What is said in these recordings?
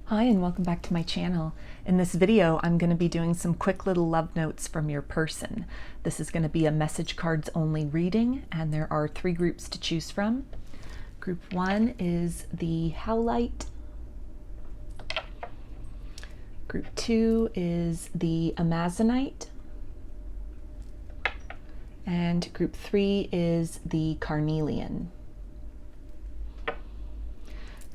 Hi and welcome back to my channel. In this video I'm going to be doing some quick little love notes from your person. This is going to be a message cards only reading and there are 3 groups to choose from. Group 1 is the Howlite. Group 2 is the Amazonite. And group 3 is the Carnelian.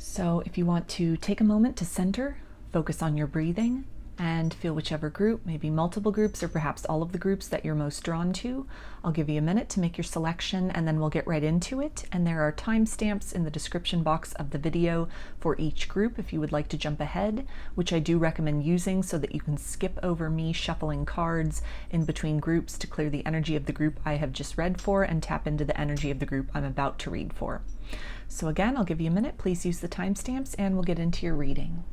So if you want to take a moment to center, focus on your breathing, and feel whichever group, maybe multiple groups or perhaps all of the groups that you're most drawn to. I'll give you a minute to make your selection and then we'll get right into it. And there are timestamps in the description box of the video for each group if you would like to jump ahead, which I do recommend using so that you can skip over me shuffling cards in between groups to clear the energy of the group I have just read for and tap into the energy of the group I'm about to read for. So again, I'll give you a minute. Please use the timestamps and we'll get into your reading.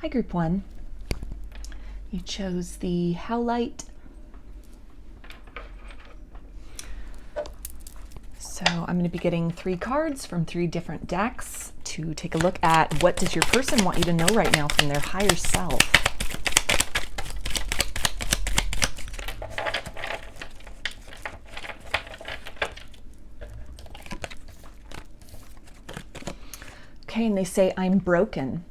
Hi, Group 1. You chose the Howlite. So I'm going to be getting 3 cards from 3 different decks to take a look at what does your person want you to know right now from their higher self. Okay, and they say, I'm broken.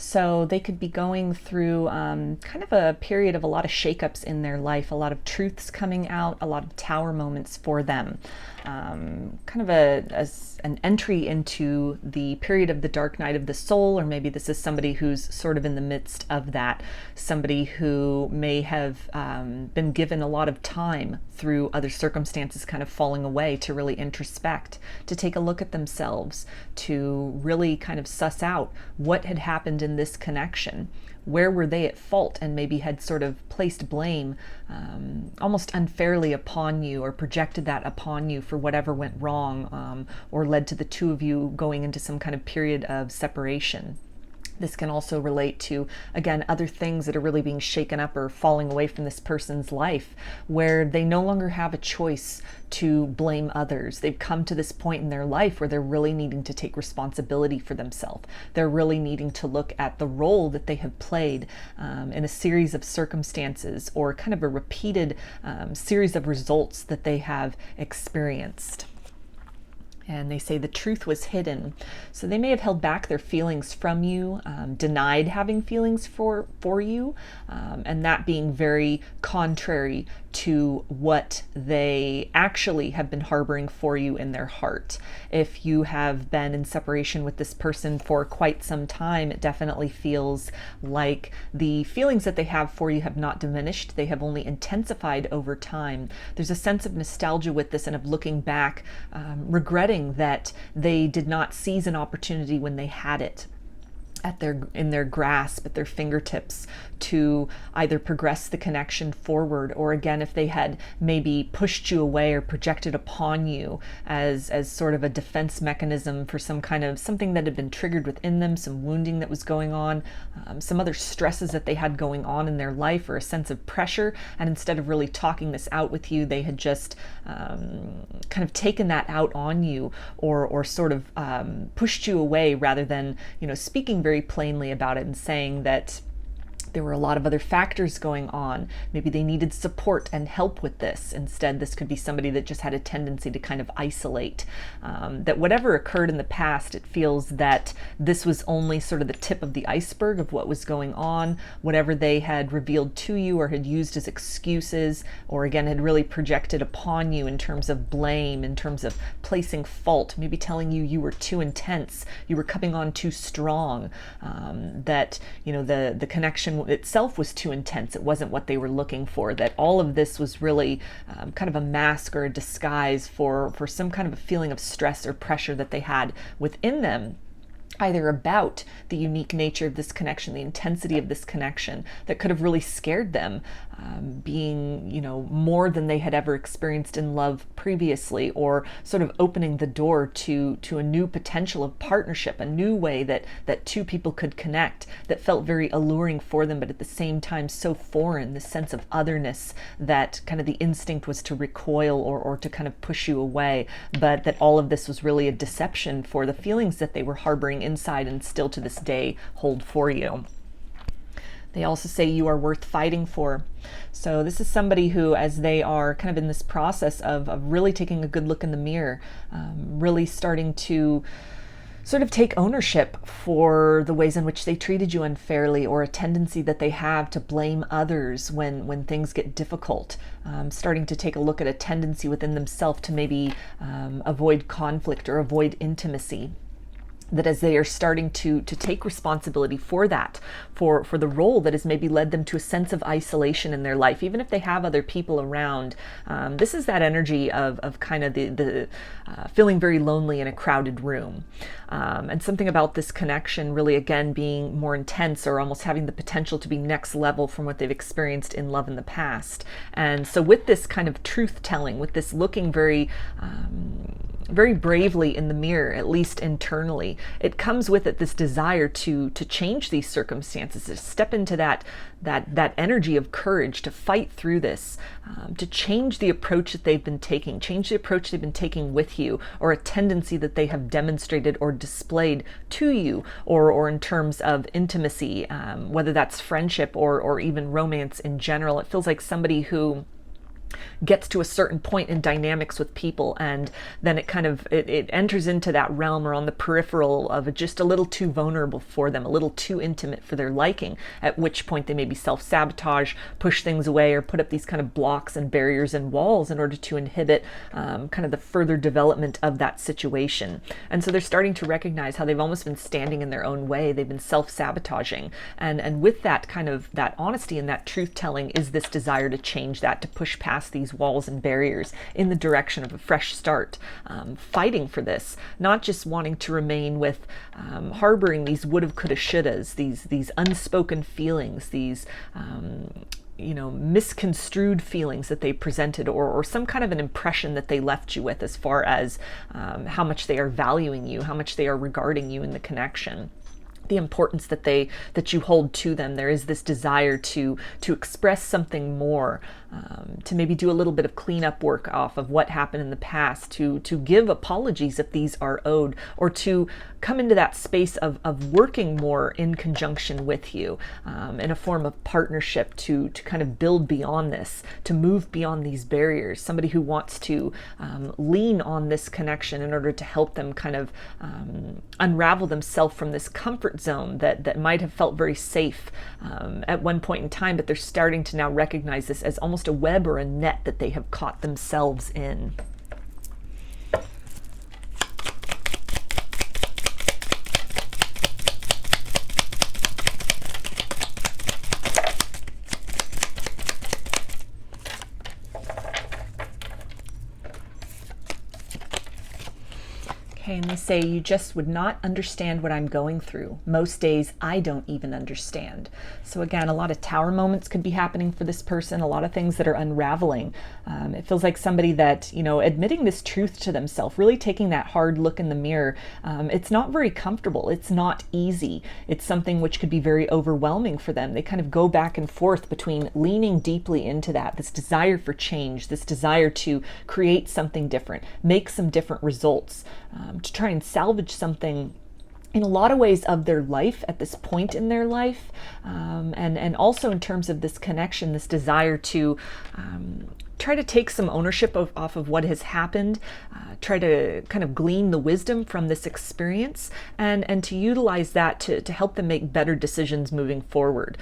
So they could be going through kind of a period of a lot of shakeups in their life, a lot of truths coming out, a lot of tower moments for them. Kind of an entry into the period of the dark night of the soul, or maybe this is somebody who's sort of in the midst of that. Somebody who may have been given a lot of time through other circumstances kind of falling away to really introspect, to take a look at themselves, to really kind of suss out what had happened in this connection. Where were they at fault and maybe had sort of placed blame almost unfairly upon you or projected that upon you for whatever went wrong or led to the two of you going into some kind of period of separation. This can also relate to, again, other things that are really being shaken up or falling away from this person's life, where they no longer have a choice to blame others. They've come to this point in their life where they're really needing to take responsibility for themselves. They're really needing to look at the role that they have played in a series of circumstances or kind of a repeated series of results that they have experienced. And they say the truth was hidden. So they may have held back their feelings from you, denied having feelings for you, and that being very contrary to what they actually have been harboring for you in their heart. If you have been in separation with this person for quite some time, it definitely feels like the feelings that they have for you have not diminished. They have only intensified over time. There's a sense of nostalgia with this and of looking back, regretting that they did not seize an opportunity when they had it. in their grasp, at their fingertips, to either progress the connection forward, or again, if they had maybe pushed you away or projected upon you as sort of a defense mechanism for some kind of something that had been triggered within them, some wounding that was going on, some other stresses that they had going on in their life, or a sense of pressure, and instead of really talking this out with you, they had just kind of taken that out on you, or sort of pushed you away, rather than, speaking very plainly about it and saying that there were a lot of other factors going on. Maybe they needed support and help with this. Instead, this could be somebody that just had a tendency to kind of isolate. That whatever occurred in the past, it feels that this was only sort of the tip of the iceberg of what was going on. Whatever they had revealed to you or had used as excuses, or again, had really projected upon you in terms of blame, in terms of placing fault, maybe telling you you were too intense, you were coming on too strong, that, the connection itself was too intense. It wasn't what they were looking for. That all of this was really kind of a mask or a disguise for some kind of a feeling of stress or pressure that they had within them, either about the unique nature of this connection, the intensity of this connection, that could have really scared them, being, more than they had ever experienced in love previously, or sort of opening the door to a new potential of partnership, a new way that two people could connect, that felt very alluring for them, but at the same time so foreign, the sense of otherness, that kind of the instinct was to recoil or to kind of push you away, but that all of this was really a deception for the feelings that they were harboring inside and still to this day hold for you. They also say you are worth fighting for. So this is somebody who, as they are kind of in this process of really taking a good look in the mirror, really starting to sort of take ownership for the ways in which they treated you unfairly, or a tendency that they have to blame others when things get difficult, starting to take a look at a tendency within themselves to maybe avoid conflict or avoid intimacy. That as they are starting to take responsibility for that, for the role that has maybe led them to a sense of isolation in their life, even if they have other people around, this is that energy of kind of the feeling very lonely in a crowded room. And something about this connection really, again, being more intense, or almost having the potential to be next level from what they've experienced in love in the past. And so with this kind of truth telling, with this looking very bravely in the mirror, at least internally, it comes with it this desire to change these circumstances, to step into that energy of courage, to fight through this, to change the approach that they've been taking, change the approach they've been taking with you, or a tendency that they have demonstrated or displayed to you, or in terms of intimacy, whether that's friendship or even romance in general. It feels like somebody who gets to a certain point in dynamics with people, and then it enters into that realm, or on the peripheral of just a little too vulnerable for them, a little too intimate for their liking, at which point they maybe self-sabotage, push things away, or put up these kind of blocks and barriers and walls in order to inhibit kind of the further development of that situation. And so they're starting to recognize how they've almost been standing in their own way. They've been self-sabotaging, and with that kind of that honesty and that truth-telling is this desire to change that, to push past these walls and barriers in the direction of a fresh start, fighting for this, not just wanting to remain with harboring these woulda, coulda, shouldas, these unspoken feelings, these misconstrued feelings that they presented, or some kind of an impression that they left you with as far as how much they are valuing you, how much they are regarding you in the connection, the importance that you hold to them. There is this desire to express something more, to maybe do a little bit of cleanup work off of what happened in the past, to give apologies if these are owed, or to come into that space of working more in conjunction with you, in a form of partnership, to kind of build beyond this, to move beyond these barriers. Somebody who wants to lean on this connection in order to help them kind of unravel themselves from this comfort zone that might have felt very safe at one point in time, but they're starting to now recognize this as almost a web or a net that they have caught themselves in. Okay, and they say, you just would not understand what I'm going through. Most days I don't even understand. So again, a lot of tower moments could be happening for this person, a lot of things that are unraveling. It feels like somebody that, admitting this truth to themselves, really taking that hard look in the mirror. It's not very comfortable. It's not easy. It's something which could be very overwhelming for them. They kind of go back and forth between leaning deeply into that, this desire for change, this desire to create something different, make some different results, to try and salvage something in a lot of ways of their life at this point in their life, and also in terms of this connection, this desire to try to take some ownership off of what has happened, try to kind of glean the wisdom from this experience, and to utilize that to help them make better decisions moving forward,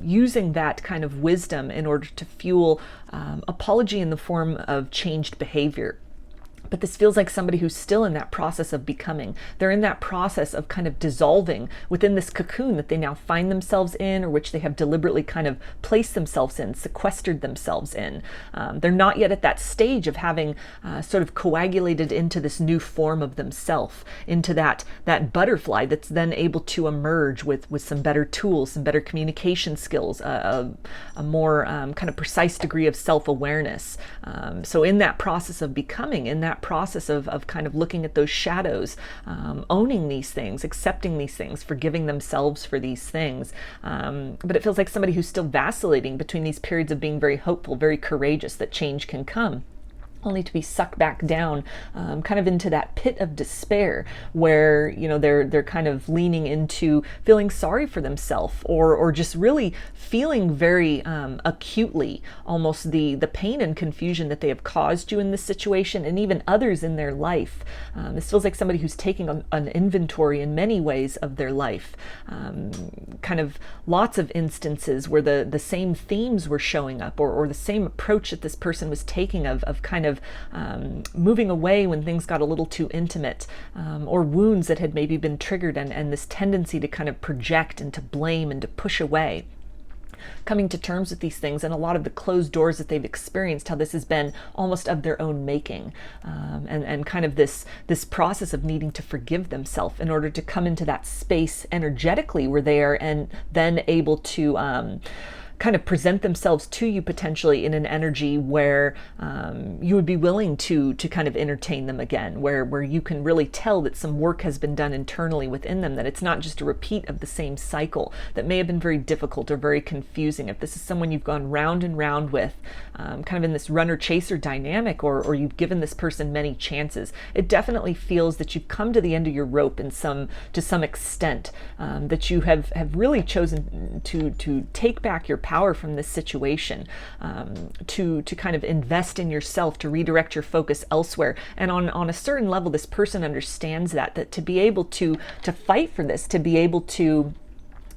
using that kind of wisdom in order to fuel apology in the form of changed behavior. But this feels like somebody who's still in that process of becoming. They're in that process of kind of dissolving within this cocoon that they now find themselves in, or which they have deliberately kind of placed themselves in, sequestered themselves in. They're not yet at that stage of having sort of coagulated into this new form of themselves, into that butterfly that's then able to emerge with some better tools, some better communication skills, a more kind of precise degree of self-awareness. So in that process of becoming, in that process of kind of looking at those shadows, owning these things, accepting these things, forgiving themselves for these things. But it feels like somebody who's still vacillating between these periods of being very hopeful, very courageous that change can come, only to be sucked back down kind of into that pit of despair where they're kind of leaning into feeling sorry for themselves, or just really feeling very acutely almost the pain and confusion that they have caused you in this situation, and even others in their life. This feels like somebody who's taking an inventory in many ways of their life, kind of lots of instances where the same themes were showing up, or the same approach that this person was taking of kind of moving away when things got a little too intimate, or wounds that had maybe been triggered, and this tendency to kind of project and to blame and to push away. Coming to terms with these things, and a lot of the closed doors that they've experienced, how this has been almost of their own making, and kind of this process of needing to forgive themselves in order to come into that space energetically where they are and then able to kind of present themselves to you potentially in an energy where you would be willing to kind of entertain them again, where you can really tell that some work has been done internally within them, that it's not just a repeat of the same cycle that may have been very difficult or very confusing. If this is someone you've gone round and round with, kind of in this runner-chaser dynamic, or you've given this person many chances, it definitely feels that you've come to the end of your rope to some extent, that you have really chosen to take back your power from this situation, to kind of invest in yourself, to redirect your focus elsewhere. And on a certain level, this person understands that to be able to fight for this, to be able to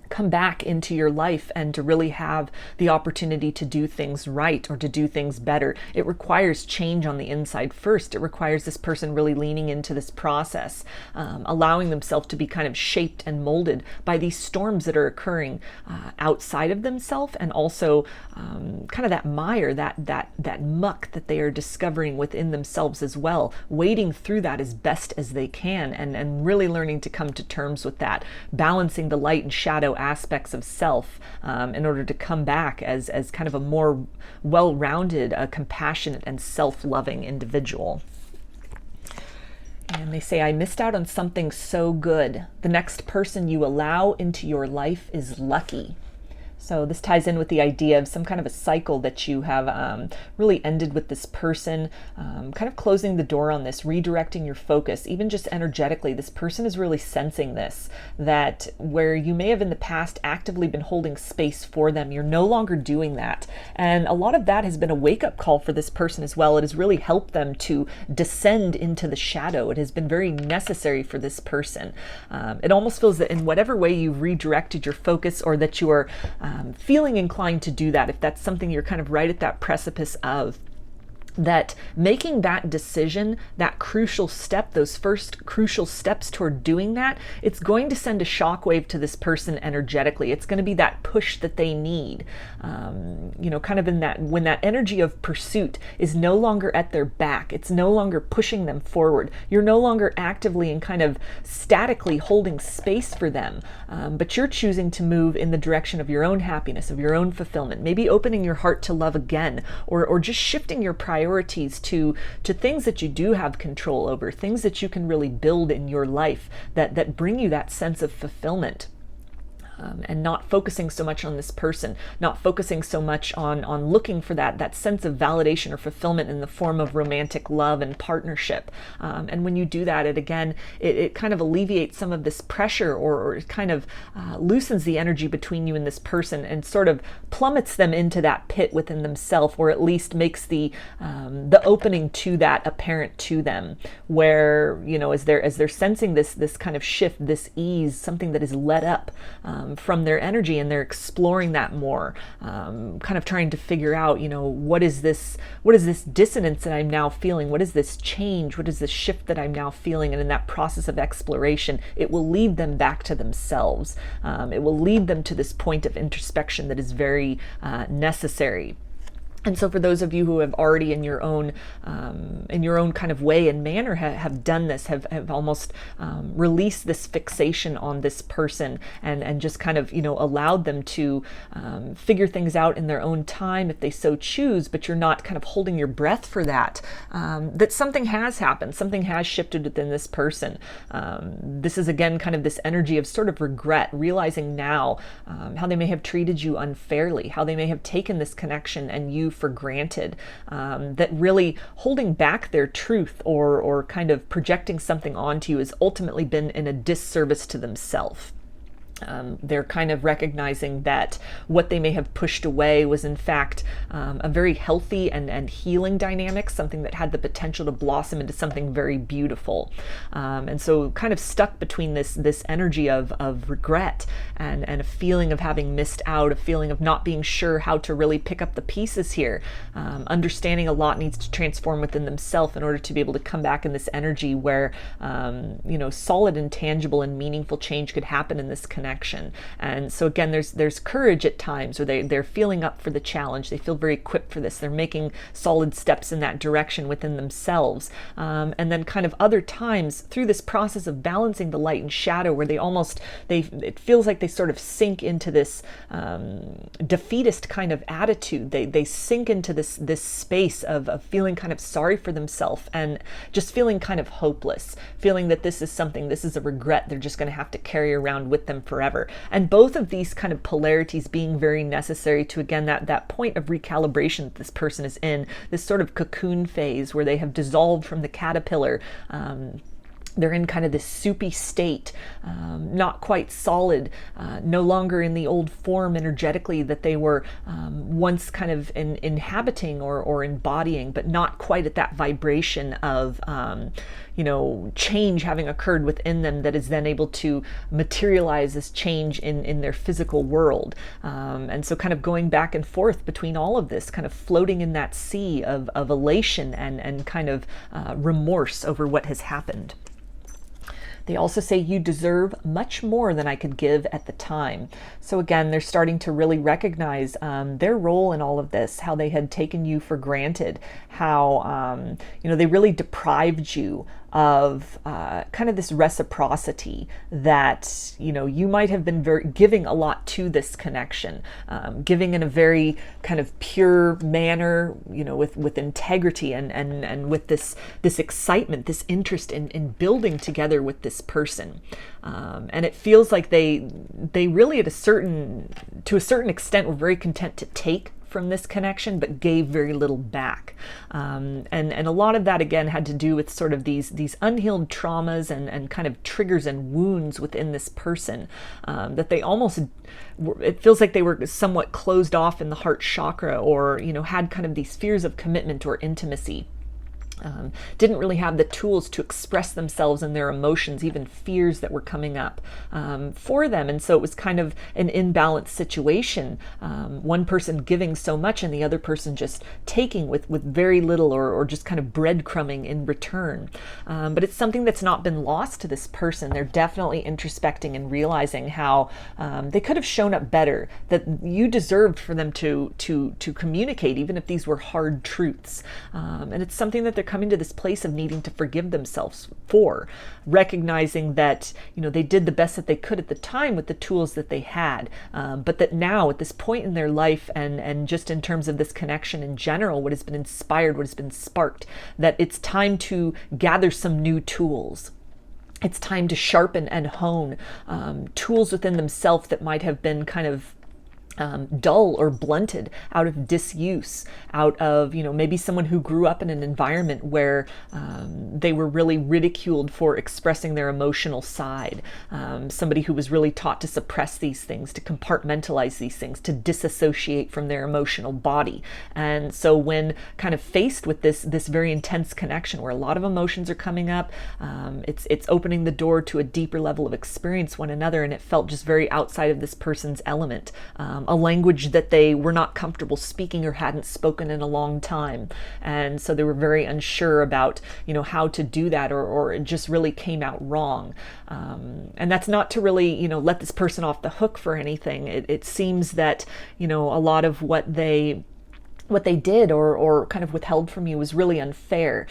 come back into your life and to really have the opportunity to do things right or to do things better, it requires change on the inside first. It requires this person really leaning into this process, allowing themselves to be kind of shaped and molded by these storms that are occurring outside of themselves, and also kind of that mire, that muck that they are discovering within themselves as well, wading through that as best as they can, and really learning to come to terms with that, balancing the light and shadow aspects of self in order to come back as kind of a more well-rounded, compassionate and self-loving individual. And they say, I missed out on something so good. The next person you allow into your life is lucky. So this ties in with the idea of some kind of a cycle that you have really ended with this person, kind of closing the door on this, redirecting your focus, even just energetically. This person is really sensing this, that where you may have in the past actively been holding space for them, you're no longer doing that. And a lot of that has been a wake-up call for this person as well. It has really helped them to descend into the shadow. It has been very necessary for this person. It almost feels that in whatever way you've redirected your focus, or that you are feeling inclined to do that, if that's something you're kind of right at that precipice of, that making that decision, that crucial step, those first crucial steps toward doing that, it's going to send a shockwave to this person energetically. It's going to be that push that they need. Kind of in that, when that energy of pursuit is no longer at their back, it's no longer pushing them forward. You're no longer actively and kind of statically holding space for them, but you're choosing to move in the direction of your own happiness, of your own fulfillment, maybe opening your heart to love again, or just shifting your priorities to things that you do have control over, things that you can really build in your life that bring you that sense of fulfillment. And not focusing so much on this person, not focusing so much on looking for that sense of validation or fulfillment in the form of romantic love and partnership. And when you do that, it kind of alleviates some of this pressure, or it kind of loosens the energy between you and this person, and sort of plummets them into that pit within themselves, or at least makes the opening to that apparent to them, where, as they're sensing this kind of shift, this ease, something that is let up from their energy, and they're exploring that more, kind of trying to figure out, what is this dissonance that I'm now feeling? What is this change? What is this shift that I'm now feeling? And in that process of exploration, it will lead them back to themselves. It will lead them to this point of introspection that is very necessary. And so for those of you who have already in your own kind of way and manner have done this, have almost released this fixation on this person, and just kind of, allowed them to figure things out in their own time if they so choose, but you're not kind of holding your breath for that, that something has happened, something has shifted within this person. This is again kind of this energy of sort of regret, realizing now how they may have treated you unfairly, how they may have taken this connection and you for granted, that really holding back their truth or kind of projecting something onto you has ultimately been in a disservice to themselves. They're kind of recognizing that what they may have pushed away was in fact a very healthy and healing dynamic, something that had the potential to blossom into something very beautiful. And so kind of stuck between this energy of regret and a feeling of having missed out, a feeling of not being sure how to really pick up the pieces here, understanding a lot needs to transform within themselves in order to be able to come back in this energy where solid and tangible and meaningful change could happen in this connection. And so again, there's courage at times, or they're feeling up for the challenge. They feel very equipped for this. They're making solid steps in that direction within themselves. And then kind of other times through this process of balancing the light and shadow, where it feels like they sort of sink into this defeatist kind of attitude. They sink into this space of feeling kind of sorry for themselves, and just feeling kind of hopeless, feeling that this is a regret they're just going to have to carry around with them forever. And both of these kind of polarities being very necessary to, again, that point of recalibration that this person is in, this sort of cocoon phase where they have dissolved from the caterpillar. They're in kind of this soupy state, not quite solid, no longer in the old form energetically that they were once kind of inhabiting or embodying, but not quite at that vibration of change having occurred within them that is then able to materialize this change in their physical world. And so kind of going back and forth between all of this, kind of floating in that sea of elation and kind of remorse over what has happened. They also say you deserve much more than I could give at the time. So again, they're starting to really recognize their role in all of this, how they had taken you for granted, how they really deprived you of kind of this reciprocity that you might have been giving a lot to this connection, giving in a very kind of pure manner, with integrity and with this excitement, this interest in building together with this person. And it feels like they really to a certain extent were very content to take from this connection, but gave very little back. And a lot of that, again, had to do with sort of these unhealed traumas and kind of triggers and wounds within this person, that they almost, it feels like they were somewhat closed off in the heart chakra, or, had kind of these fears of commitment or intimacy. didn't really have the tools to express themselves and their emotions, even fears that were coming up for them. And so it was kind of an imbalanced situation. One person giving so much and the other person just taking with very little, or just kind of breadcrumbing in return. But it's something that's not been lost to this person. They're definitely introspecting and realizing how they could have shown up better, that you deserved for them to communicate, even if these were hard truths. And it's something that they're coming to this place of needing to forgive themselves for, recognizing that, you know, they did the best that they could at the time with the tools that they had, but that now at this point in their life, and just in terms of this connection in general, what has been inspired, what has been sparked, that it's time to gather some new tools. It's time to sharpen and hone tools within themselves that might have been kind of dull or blunted out of disuse, out of, you know, maybe someone who grew up in an environment where they were really ridiculed for expressing their emotional side, somebody who was really taught to suppress these things, to compartmentalize these things, to disassociate from their emotional body. And so when kind of faced with this very intense connection where a lot of emotions are coming up, it's opening the door to a deeper level of experience one another, and it felt just very outside of this person's element. A language that they were not comfortable speaking or hadn't spoken in a long time. And so they were very unsure about, you know, how to do that, or it just really came out wrong. And that's not to really, you know, let this person off the hook for anything. It seems that, you know, a lot of what they did or kind of withheld from you was really unfair.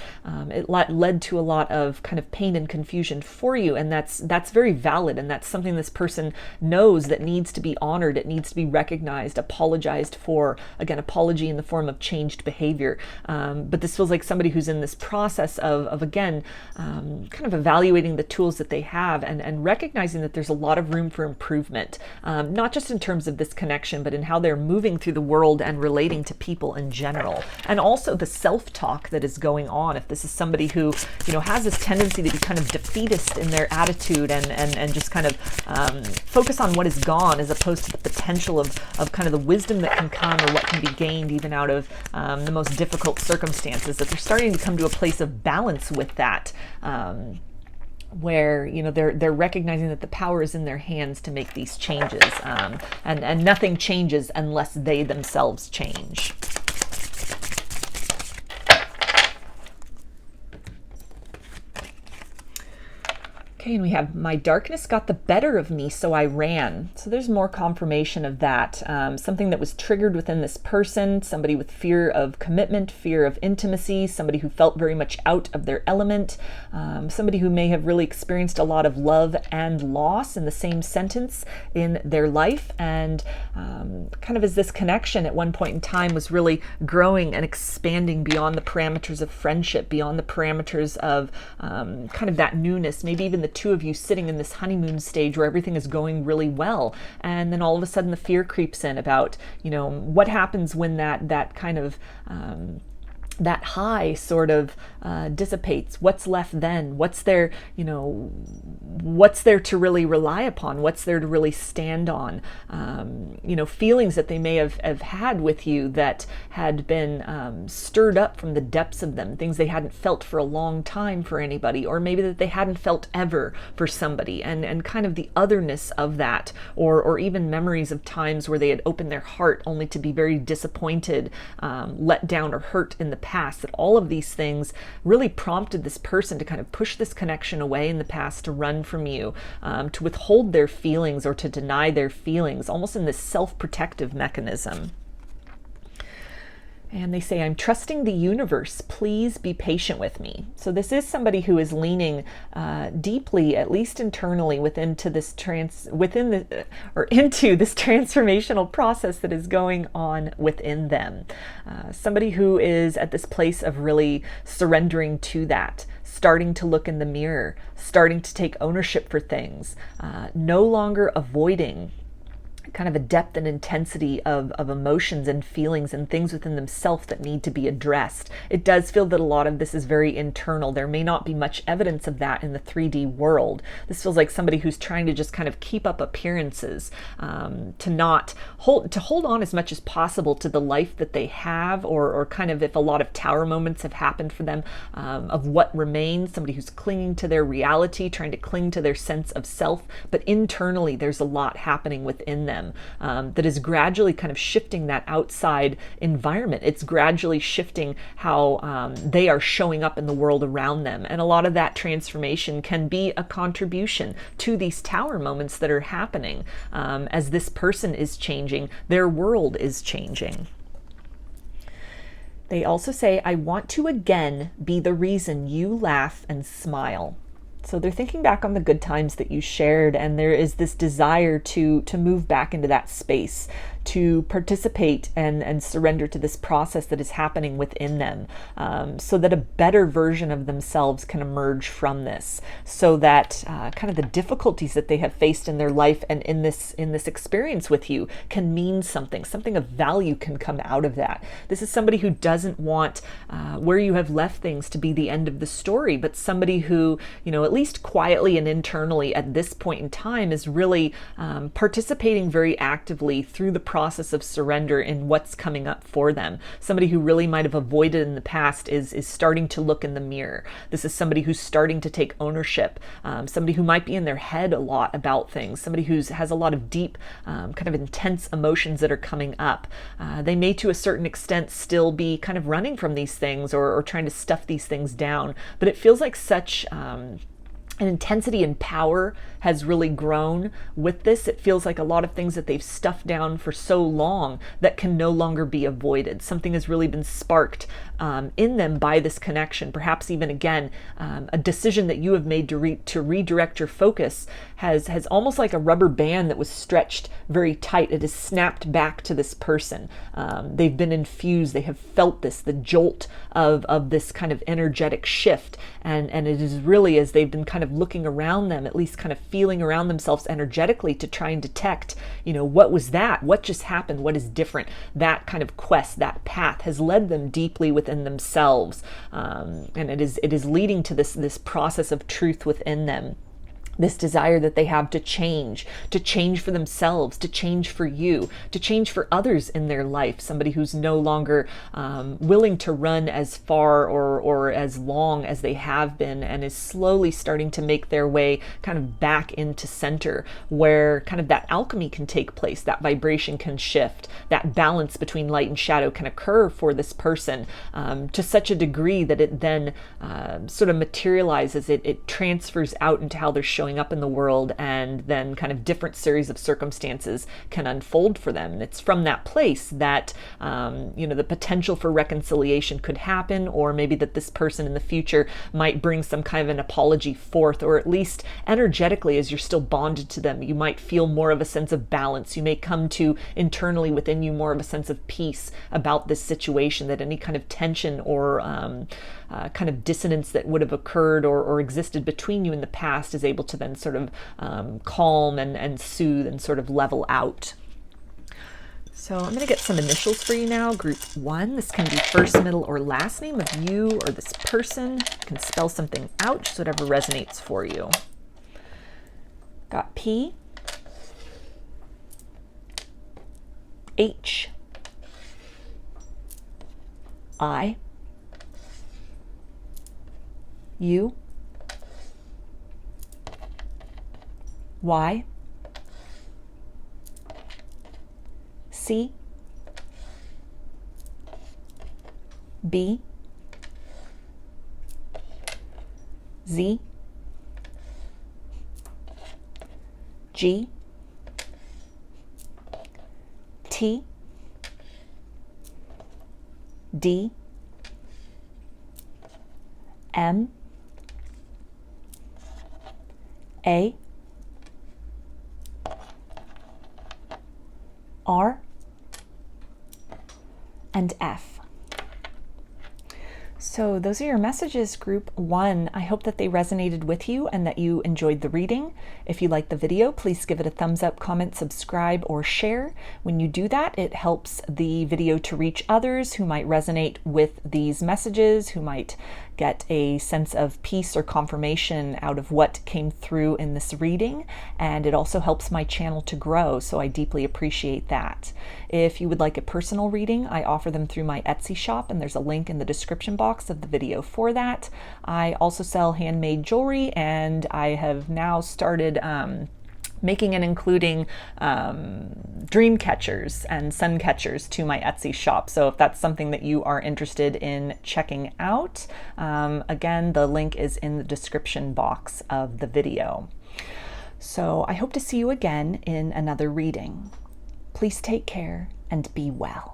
It led to a lot of kind of pain and confusion for you, and that's very valid, and that's something this person knows that needs to be honored. It needs to be recognized, apologized for. Again, apology in the form of changed behavior. But this feels like somebody who's in this process of again, kind of evaluating the tools that they have, and recognizing that there's a lot of room for improvement, not just in terms of this connection, but in how they're moving through the world and relating to people in general, and also the self-talk that is going on. If this is somebody who, you know, has this tendency to be kind of defeatist in their attitude, and just kind of focus on what is gone as opposed to the potential of kind of the wisdom that can come, or what can be gained even out of the most difficult circumstances, that they're starting to come to a place of balance with that. Where, you know, they're recognizing that the power is in their hands to make these changes, and nothing changes unless they themselves change. Okay, and we have, my darkness got the better of me, so I ran. So there's more confirmation of that. Something that was triggered within this person, somebody with fear of commitment, fear of intimacy, somebody who felt very much out of their element, somebody who may have really experienced a lot of love and loss in the same sentence in their life, and kind of as this connection at one point in time was really growing and expanding beyond the parameters of friendship, beyond the parameters of kind of that newness, maybe even the two of you sitting in this honeymoon stage where everything is going really well, and then all of a sudden the fear creeps in about, you know, what happens when that kind of that high sort of dissipates. What's left then? What's there, you know, what's there to really rely upon? What's there to really stand on? You know, feelings that they may have had with you that had been stirred up from the depths of them, things they hadn't felt for a long time for anybody, or maybe that they hadn't felt ever for somebody, and kind of the otherness of that, or even memories of times where they had opened their heart only to be very disappointed, let down, or hurt in the past. That all of these things really prompted this person to kind of push this connection away in the past, to run from you, to withhold their feelings or to deny their feelings, almost in this self-protective mechanism. And they say, I'm trusting the universe. Please be patient with me. So this is somebody who is leaning deeply, at least internally, into this transformational process that is going on within them. Somebody who is at this place of really surrendering to that, starting to look in the mirror, starting to take ownership for things, no longer avoiding kind of a depth and intensity of emotions and feelings and things within themselves that need to be addressed. It does feel that a lot of this is very internal. There may not be much evidence of that in the 3D world. This feels like somebody who's trying to just kind of keep up appearances, to hold on as much as possible to the life that they have, or kind of, if a lot of tower moments have happened for them, of what remains, somebody who's clinging to their reality, trying to cling to their sense of self, but internally there's a lot happening within them that is gradually kind of shifting that outside environment. It's gradually shifting how they are showing up in the world around them. And a lot of that transformation can be a contribution to these tower moments that are happening. As this person is changing, their world is changing. They also say, I want to again be the reason you laugh and smile. So they're thinking back on the good times that you shared, and there is this desire to move back into that space, to participate and surrender to this process that is happening within them, so that a better version of themselves can emerge from this, so that kind of the difficulties that they have faced in their life and in this experience with you can mean something of value can come out of that. This is somebody who doesn't want where you have left things to be the end of the story, but somebody who, at least quietly and internally at this point in time, is really participating very actively through the process of surrender in what's coming up for them. Somebody who really might have avoided in the past is starting to look in the mirror. This is somebody who's starting to take ownership, somebody who might be in their head a lot about things, somebody who has a lot of deep, kind of intense emotions that are coming up. They may, to a certain extent, still be kind of running from these things or trying to stuff these things down, but it feels like such an intensity and power has really grown with this. It feels like a lot of things that they've stuffed down for so long that can no longer be avoided. Something has really been sparked in them by this connection. Perhaps even, again, a decision that you have made to redirect your focus has almost like a rubber band that was stretched very tight. It has snapped back to this person. They've been infused. They have felt the jolt of this kind of energetic shift. And it is really, as they've been kind of looking around them, at least kind of feeling around themselves energetically to try and detect, what was that? What just happened? What is different? That kind of quest, that path has led them deeply within themselves. And it is leading to this process of truth within them. This desire that they have to change for themselves, to change for you, to change for others in their life. Somebody who's no longer willing to run as far or as long as they have been, and is slowly starting to make their way kind of back into center, where kind of that alchemy can take place, that vibration can shift, that balance between light and shadow can occur for this person to such a degree that it then sort of materializes, it transfers out into how they're showing up in the world, and then kind of different series of circumstances can unfold for them. And it's from that place that the potential for reconciliation could happen, or maybe that this person in the future might bring some kind of an apology forth, or at least energetically, as you're still bonded to them, you might feel more of a sense of balance. You may come to internally within you more of a sense of peace about this situation, that any kind of tension or kind of dissonance that would have occurred or existed between you in the past is able to then sort of calm and soothe and sort of level out. So I'm going to get some initials for you now. Group 1, this can be first, middle, or last name of you or this person. You can spell something out, just whatever resonates for you. Got P, H, I, U, Y, C, B, Z, G, T, D, M, A, R, and F. So those are your messages, group 1. I hope that they resonated with you and that you enjoyed the reading. If you liked the video, please give it a thumbs up, comment, subscribe, or share. When you do that, it helps the video to reach others who might resonate with these messages, who might get a sense of peace or confirmation out of what came through in this reading. And it also helps my channel to grow, so I deeply appreciate that. If you would like a personal reading, I offer them through my Etsy shop, and there's a link in the description box of the video for that. I also sell handmade jewelry, and I have now started making and including dream catchers and sun catchers to my Etsy shop. So if that's something that you are interested in checking out, again, the link is in the description box of the video. So I hope to see you again in another reading. Please take care and be well.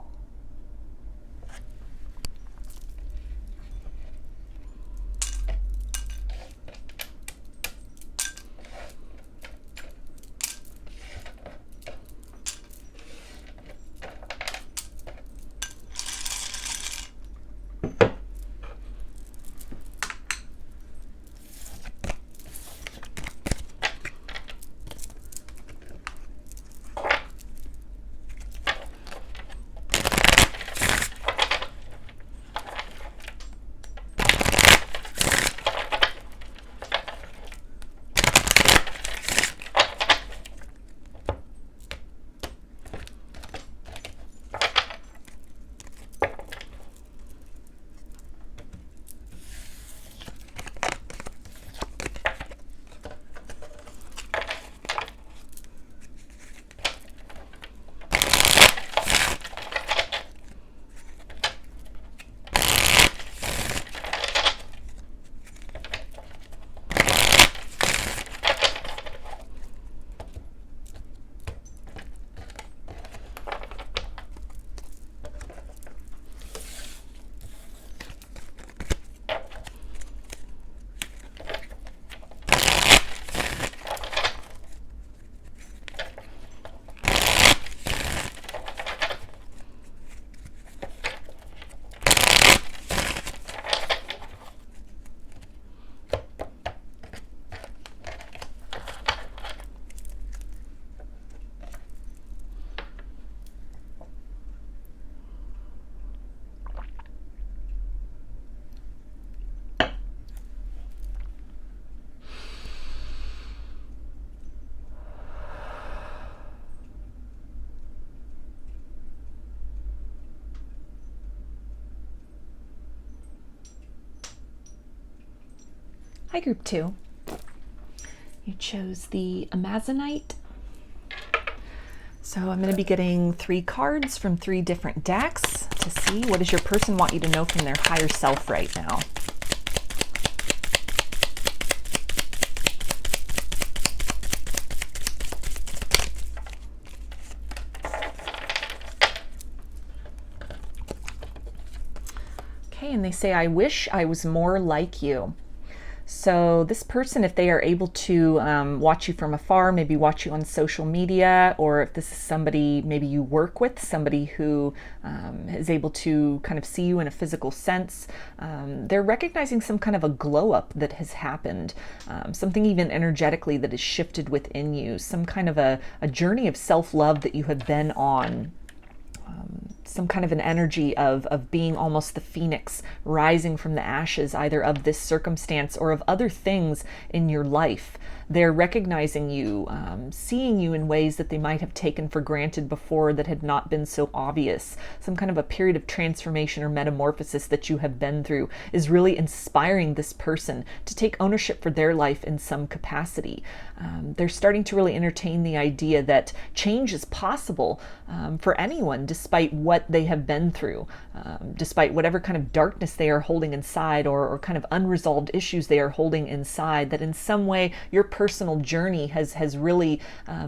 Hi, group 2. You chose the Amazonite. So I'm going to be getting 3 cards from 3 different decks to see what does your person want you to know from their higher self right now. Okay, and they say, I wish I was more like you. So this person, if they are able to watch you from afar, maybe watch you on social media, or if this is somebody maybe you work with, somebody who is able to kind of see you in a physical sense, they're recognizing some kind of a glow up that has happened, something even energetically that has shifted within you, some kind of a journey of self-love that you have been on. Some kind of an energy of being almost the phoenix rising from the ashes, either of this circumstance or of other things in your life. They're recognizing you, seeing you in ways that they might have taken for granted before that had not been so obvious. Some kind of a period of transformation or metamorphosis that you have been through is really inspiring this person to take ownership for their life in some capacity. They're starting to really entertain the idea that change is possible for anyone, despite what they have been through, despite whatever kind of darkness they are holding inside, or kind of unresolved issues they are holding inside, that in some way your personal journey has really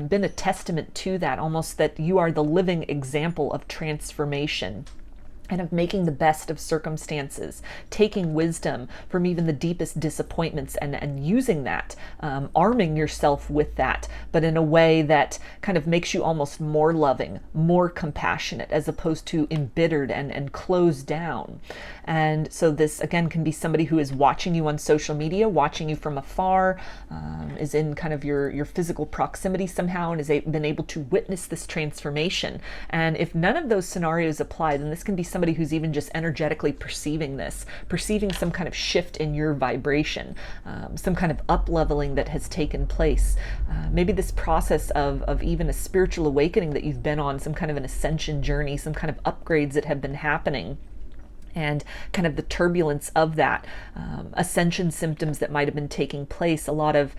been a testament to that, almost that you are the living example of transformation. and of making the best of circumstances, taking wisdom from even the deepest disappointments and using that, arming yourself with that, but in a way that kind of makes you almost more loving, more compassionate, as opposed to embittered and closed down. And so this, again, can be somebody who is watching you on social media, watching you from afar, is in kind of your physical proximity somehow, and has been able to witness this transformation. And if none of those scenarios apply, then this can be somebody who's even just energetically perceiving this, perceiving some kind of shift in your vibration, some kind of up-leveling that has taken place. Maybe this process of even a spiritual awakening that you've been on, some kind of an ascension journey, some kind of upgrades that have been happening, and kind of the turbulence of that, ascension symptoms that might have been taking place, a lot of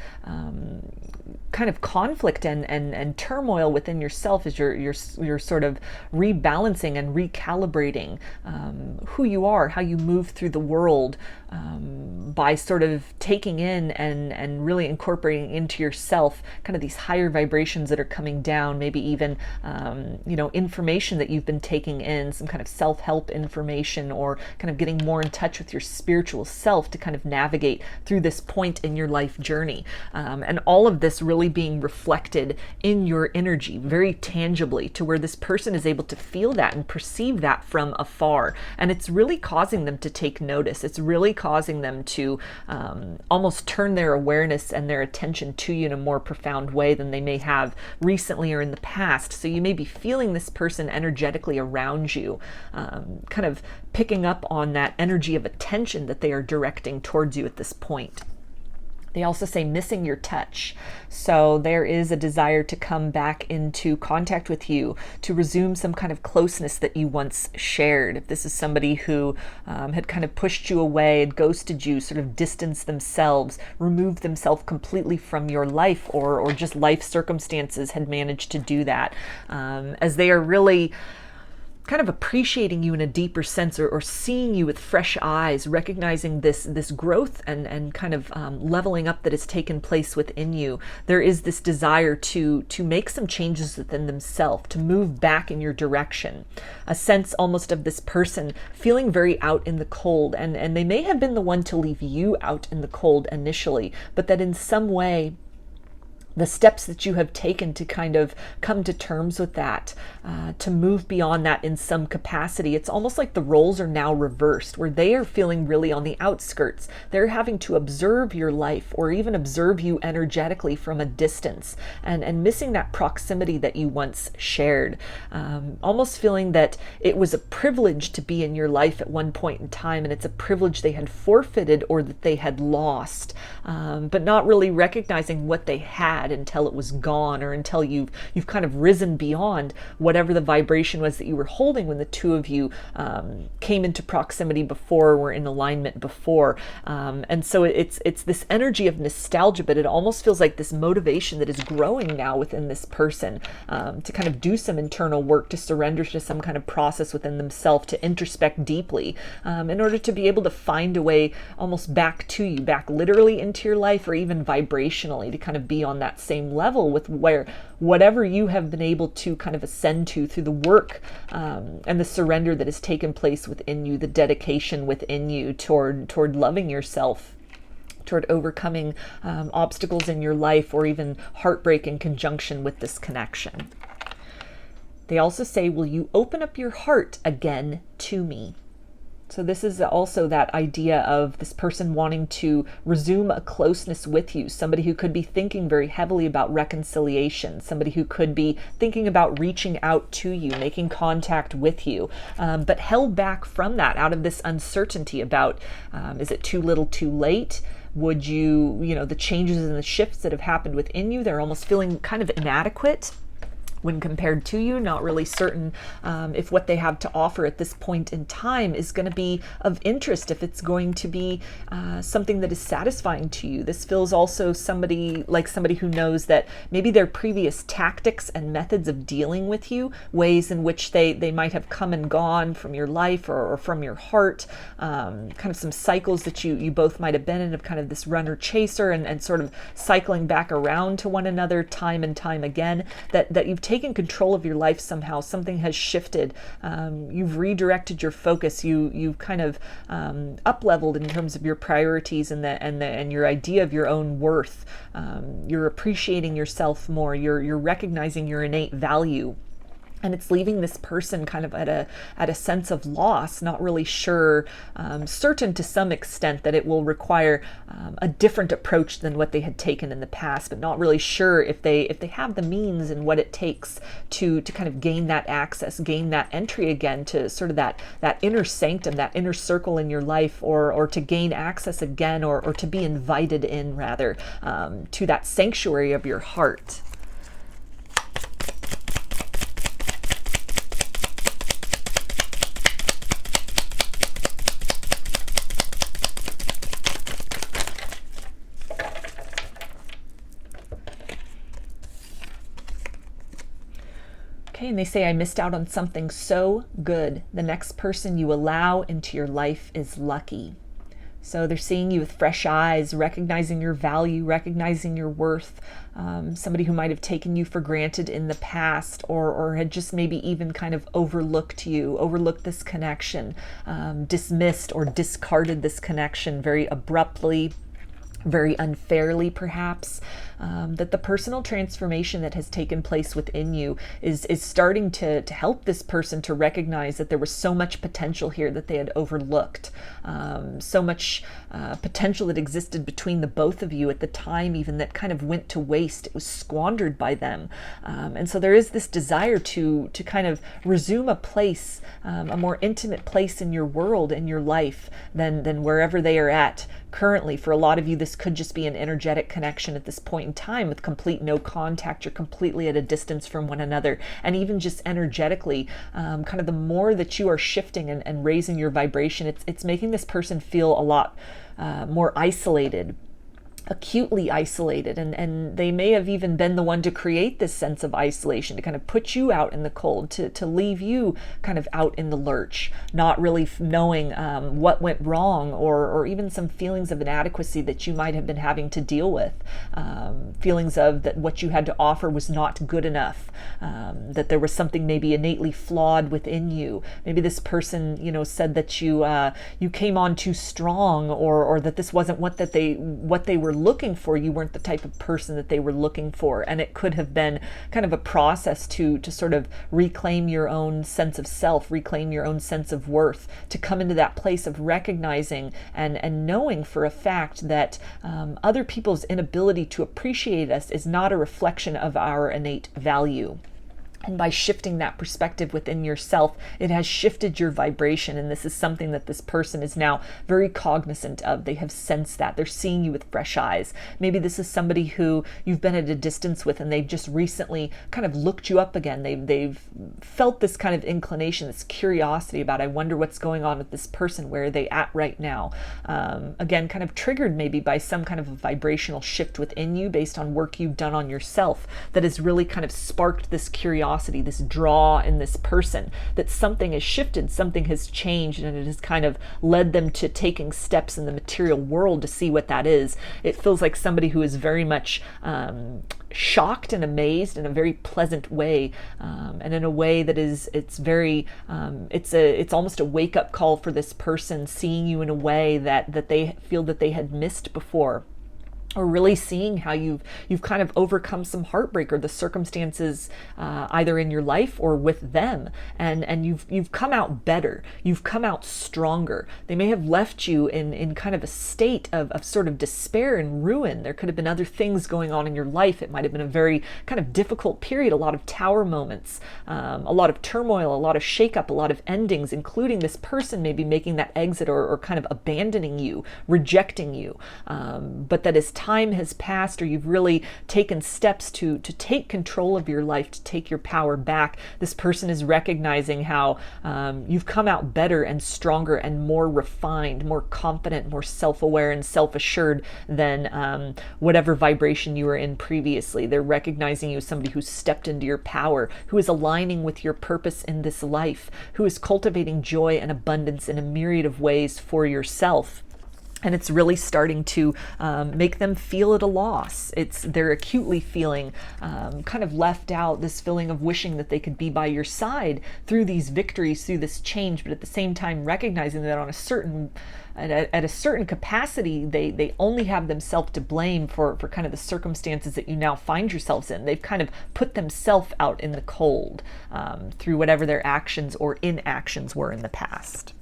kind of conflict and turmoil within yourself as you're sort of rebalancing and recalibrating who you are, how you move through the world, by sort of taking in and really incorporating into yourself kind of these higher vibrations that are coming down, maybe even information that you've been taking in, some kind of self-help information, or kind of getting more in touch with your spiritual self to kind of navigate through this point in your life journey. And all of this really being reflected in your energy very tangibly, to where this person is able to feel that and perceive that from afar. And it's really causing them to take notice. It's really causing them to almost turn their awareness and their attention to you in a more profound way than they may have recently or in the past. So you may be feeling this person energetically around you, kind of picking up on that energy of attention that they are directing towards you at this point. They also say missing your touch. So there is a desire to come back into contact with you, to resume some kind of closeness that you once shared. If this is somebody who had kind of pushed you away, had ghosted you, sort of distanced themselves, removed themselves completely from your life, or just life circumstances had managed to do that, as they are really kind of appreciating you in a deeper sense, or seeing you with fresh eyes, recognizing this growth and kind of leveling up that has taken place within you. There is this desire to make some changes within themselves, to move back in your direction. A sense almost of this person feeling very out in the cold, and they may have been the one to leave you out in the cold initially, but that in some way, the steps that you have taken to kind of come to terms with that, to move beyond that in some capacity, it's almost like the roles are now reversed, where they are feeling really on the outskirts. They're having to observe your life, or even observe you energetically from a distance, and missing that proximity that you once shared. Almost feeling that it was a privilege to be in your life at one point in time, and it's a privilege they had forfeited or that they had lost, but not really recognizing what they had until it was gone, or until you've kind of risen beyond whatever the vibration was that you were holding when the two of you came into proximity before, were in alignment before. And so it's this energy of nostalgia, but it almost feels like this motivation that is growing now within this person, to kind of do some internal work, to surrender to some kind of process within themselves, to introspect deeply, in order to be able to find a way almost back to you, back literally into your life, or even vibrationally, to kind of be on that same level with whatever you have been able to kind of ascend to through the work, and the surrender that has taken place within you, the dedication within you toward loving yourself, toward overcoming obstacles in your life, or even heartbreak in conjunction with this connection. They also say, will you open up your heart again to me? So this is also that idea of this person wanting to resume a closeness with you, somebody who could be thinking very heavily about reconciliation, somebody who could be thinking about reaching out to you, making contact with you, but held back from that out of this uncertainty about, is it too little too late? Would you, the changes and the shifts that have happened within you, they're almost feeling kind of inadequate when compared to you, not really certain if what they have to offer at this point in time is going to be of interest, if it's going to be something that is satisfying to you. This feels also somebody who knows that maybe their previous tactics and methods of dealing with you, ways in which they might have come and gone from your life or from your heart, kind of some cycles that you both might have been in, of kind of this runner-chaser and sort of cycling back around to one another time and time again, that you've taken taken control of your life somehow. Something has shifted. You've redirected your focus. You've kind of up-leveled in terms of your priorities and your idea of your own worth. You're appreciating yourself more. You're recognizing your innate value. And it's leaving this person kind of at a sense of loss, not really sure, certain to some extent that it will require a different approach than what they had taken in the past, but not really sure if they have the means and what it takes to kind of gain that access, gain that entry again to sort of that inner sanctum, that inner circle in your life, or to gain access again, or to be invited in rather, to that sanctuary of your heart. Okay, and they say, I missed out on something so good. The next person you allow into your life is lucky. So they're seeing you with fresh eyes, recognizing your value, recognizing your worth. Somebody who might have taken you for granted in the past, or had just maybe even kind of overlooked this connection, dismissed or discarded this connection very abruptly, very unfairly perhaps. That the personal transformation that has taken place within you is starting to help this person to recognize that there was so much potential here that they had overlooked, so much potential that existed between the both of you at the time even that kind of went to waste. It was squandered by them. And so there is this desire to kind of resume a place, a more intimate place in your world, in your life, than wherever they are at currently. For a lot of you, this could just be an energetic connection at this point in time with complete no contact. You're completely at a distance from one another. And even just energetically, kind of the more that you are shifting and raising your vibration, it's making this person feel a lot more isolated, acutely isolated, and they may have even been the one to create this sense of isolation, to kind of put you out in the cold, to leave you kind of out in the lurch, not really knowing what went wrong, or even some feelings of inadequacy that you might have been having to deal with, feelings of that what you had to offer was not good enough, that there was something maybe innately flawed within you. Maybe this person, said that you came on too strong, or that this wasn't what they were looking for. You weren't the type of person that they were looking for, and it could have been kind of a process to sort of reclaim your own sense of self, reclaim your own sense of worth, to come into that place of recognizing and knowing for a fact that other people's inability to appreciate us is not a reflection of our innate value. And by shifting that perspective within yourself, it has shifted your vibration. And this is something that this person is now very cognizant of. They have sensed that. They're seeing you with fresh eyes. Maybe this is somebody who you've been at a distance with, and they've just recently kind of looked you up again. They've felt this kind of inclination, this curiosity about, I wonder what's going on with this person. Where are they at right now? Again, kind of triggered maybe by some kind of a vibrational shift within you based on work you've done on yourself that has really kind of sparked this curiosity, this draw in this person, that something has shifted, something has changed, and it has kind of led them to taking steps in the material world to see what that is. It feels like somebody who is very much shocked and amazed in a very pleasant way, and in a way that it's almost a wake-up call for this person, seeing you in a way that they feel that they had missed before. Or really seeing how you've kind of overcome some heartbreak or the circumstances either in your life or with them, and you've come out better. You've come out stronger. They may have left you in kind of a state of sort of despair and ruin. There could have been other things going on in your life. It might have been a very kind of difficult period, a lot of tower moments, a lot of turmoil, a lot of shakeup, a lot of endings, including this person maybe making that exit or kind of abandoning you, rejecting you. But that as time has passed, or you've really taken steps to take control of your life, to take your power back, this person is recognizing how you've come out better and stronger and more refined, more confident, more self-aware and self-assured than whatever vibration you were in previously. They're recognizing you as somebody who's stepped into your power, who is aligning with your purpose in this life, who is cultivating joy and abundance in a myriad of ways for yourself. And it's really starting to make them feel at a loss. They're acutely feeling kind of left out, this feeling of wishing that they could be by your side through these victories, through this change, but at the same time recognizing that at a certain capacity, they only have themselves to blame for kind of the circumstances that you now find yourselves in. They've kind of put themselves out in the cold through whatever their actions or inactions were in the past.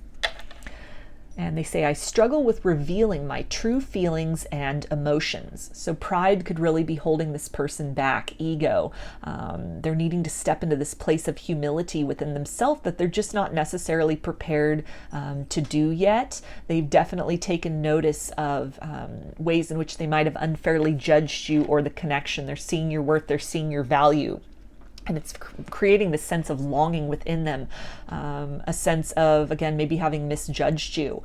And they say, I struggle with revealing my true feelings and emotions. So pride could really be holding this person back, ego. They're needing to step into this place of humility within themselves that they're just not necessarily prepared to do yet. They've definitely taken notice of ways in which they might have unfairly judged you or the connection. They're seeing your worth, they're seeing your value. And it's creating this sense of longing within them, a sense of, again, maybe having misjudged you,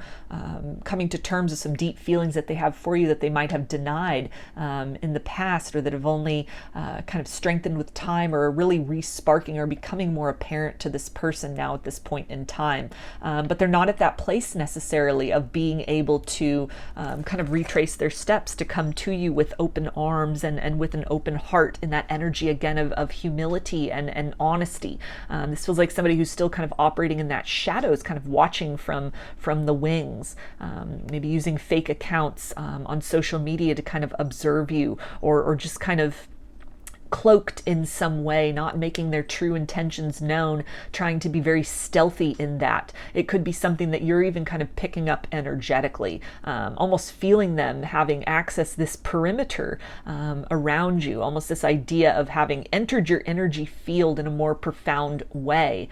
coming to terms with some deep feelings that they have for you that they might have denied in the past, or that have only kind of strengthened with time, or are really re-sparking or becoming more apparent to this person now at this point in time. But they're not at that place necessarily of being able to kind of retrace their steps to come to you with open arms and with an open heart, in that energy again of humility and honesty. This feels like somebody who's still kind of operating in that shadows, kind of watching from the wings, maybe using fake accounts on social media to kind of observe you, or just kind of cloaked in some way, not making their true intentions known, trying to be very stealthy in that. It could be something that you're even kind of picking up energetically, almost feeling them having access this perimeter around you, almost this idea of having entered your energy field in a more profound way,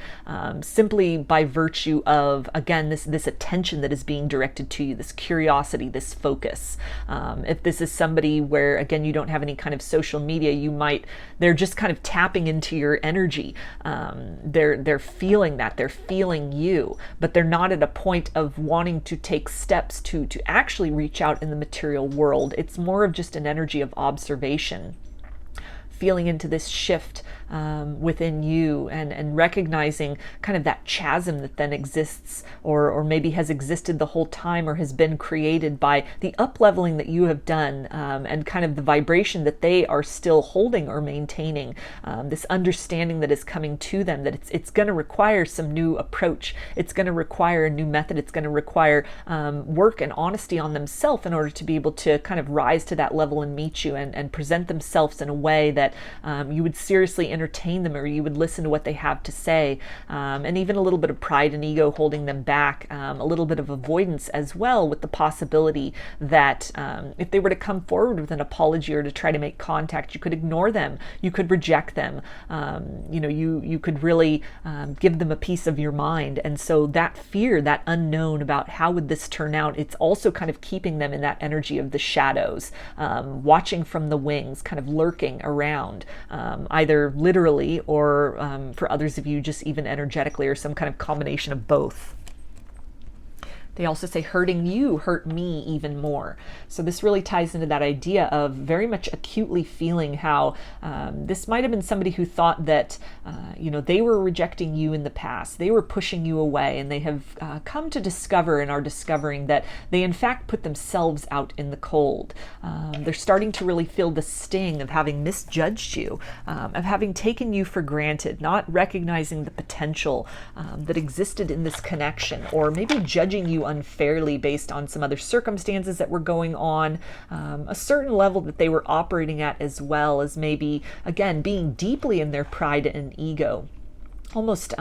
simply by virtue of, again, this attention that is being directed to you, this curiosity, this focus. If this is somebody where, again, you don't have any kind of social media, they're just kind of tapping into your energy. They're feeling that, they're feeling you, but they're not at a point of wanting to take steps to actually reach out in the material world. It's more of just an energy of observation, feeling into this shift within you, and recognizing kind of that chasm that then exists, or maybe has existed the whole time, or has been created by the up-leveling that you have done, and kind of the vibration that they are still holding or maintaining, this understanding that is coming to them, that it's going to require some new approach, it's going to require a new method, it's going to require work and honesty on themselves in order to be able to kind of rise to that level and meet you, and present themselves in a way that you would seriously entertain them, or you would listen to what they have to say, and even a little bit of pride and ego holding them back, a little bit of avoidance as well, with the possibility that if they were to come forward with an apology or to try to make contact, you could ignore them, you could reject them, you could really give them a piece of your mind. And so that fear, that unknown about how would this turn out, it's also kind of keeping them in that energy of the shadows, watching from the wings, kind of lurking around, either literally or for others of you just even energetically, or some kind of combination of both. They also say, hurting you hurt me even more. So this really ties into that idea of very much acutely feeling how this might have been somebody who thought that, they were rejecting you in the past. They were pushing you away, and they have come to discover and are discovering that they in fact put themselves out in the cold. They're starting to really feel the sting of having misjudged you, of having taken you for granted, not recognizing the potential that existed in this connection, or maybe judging you unfairly based on some other circumstances that were going on, a certain level that they were operating at, as well as maybe, again, being deeply in their pride and ego, almost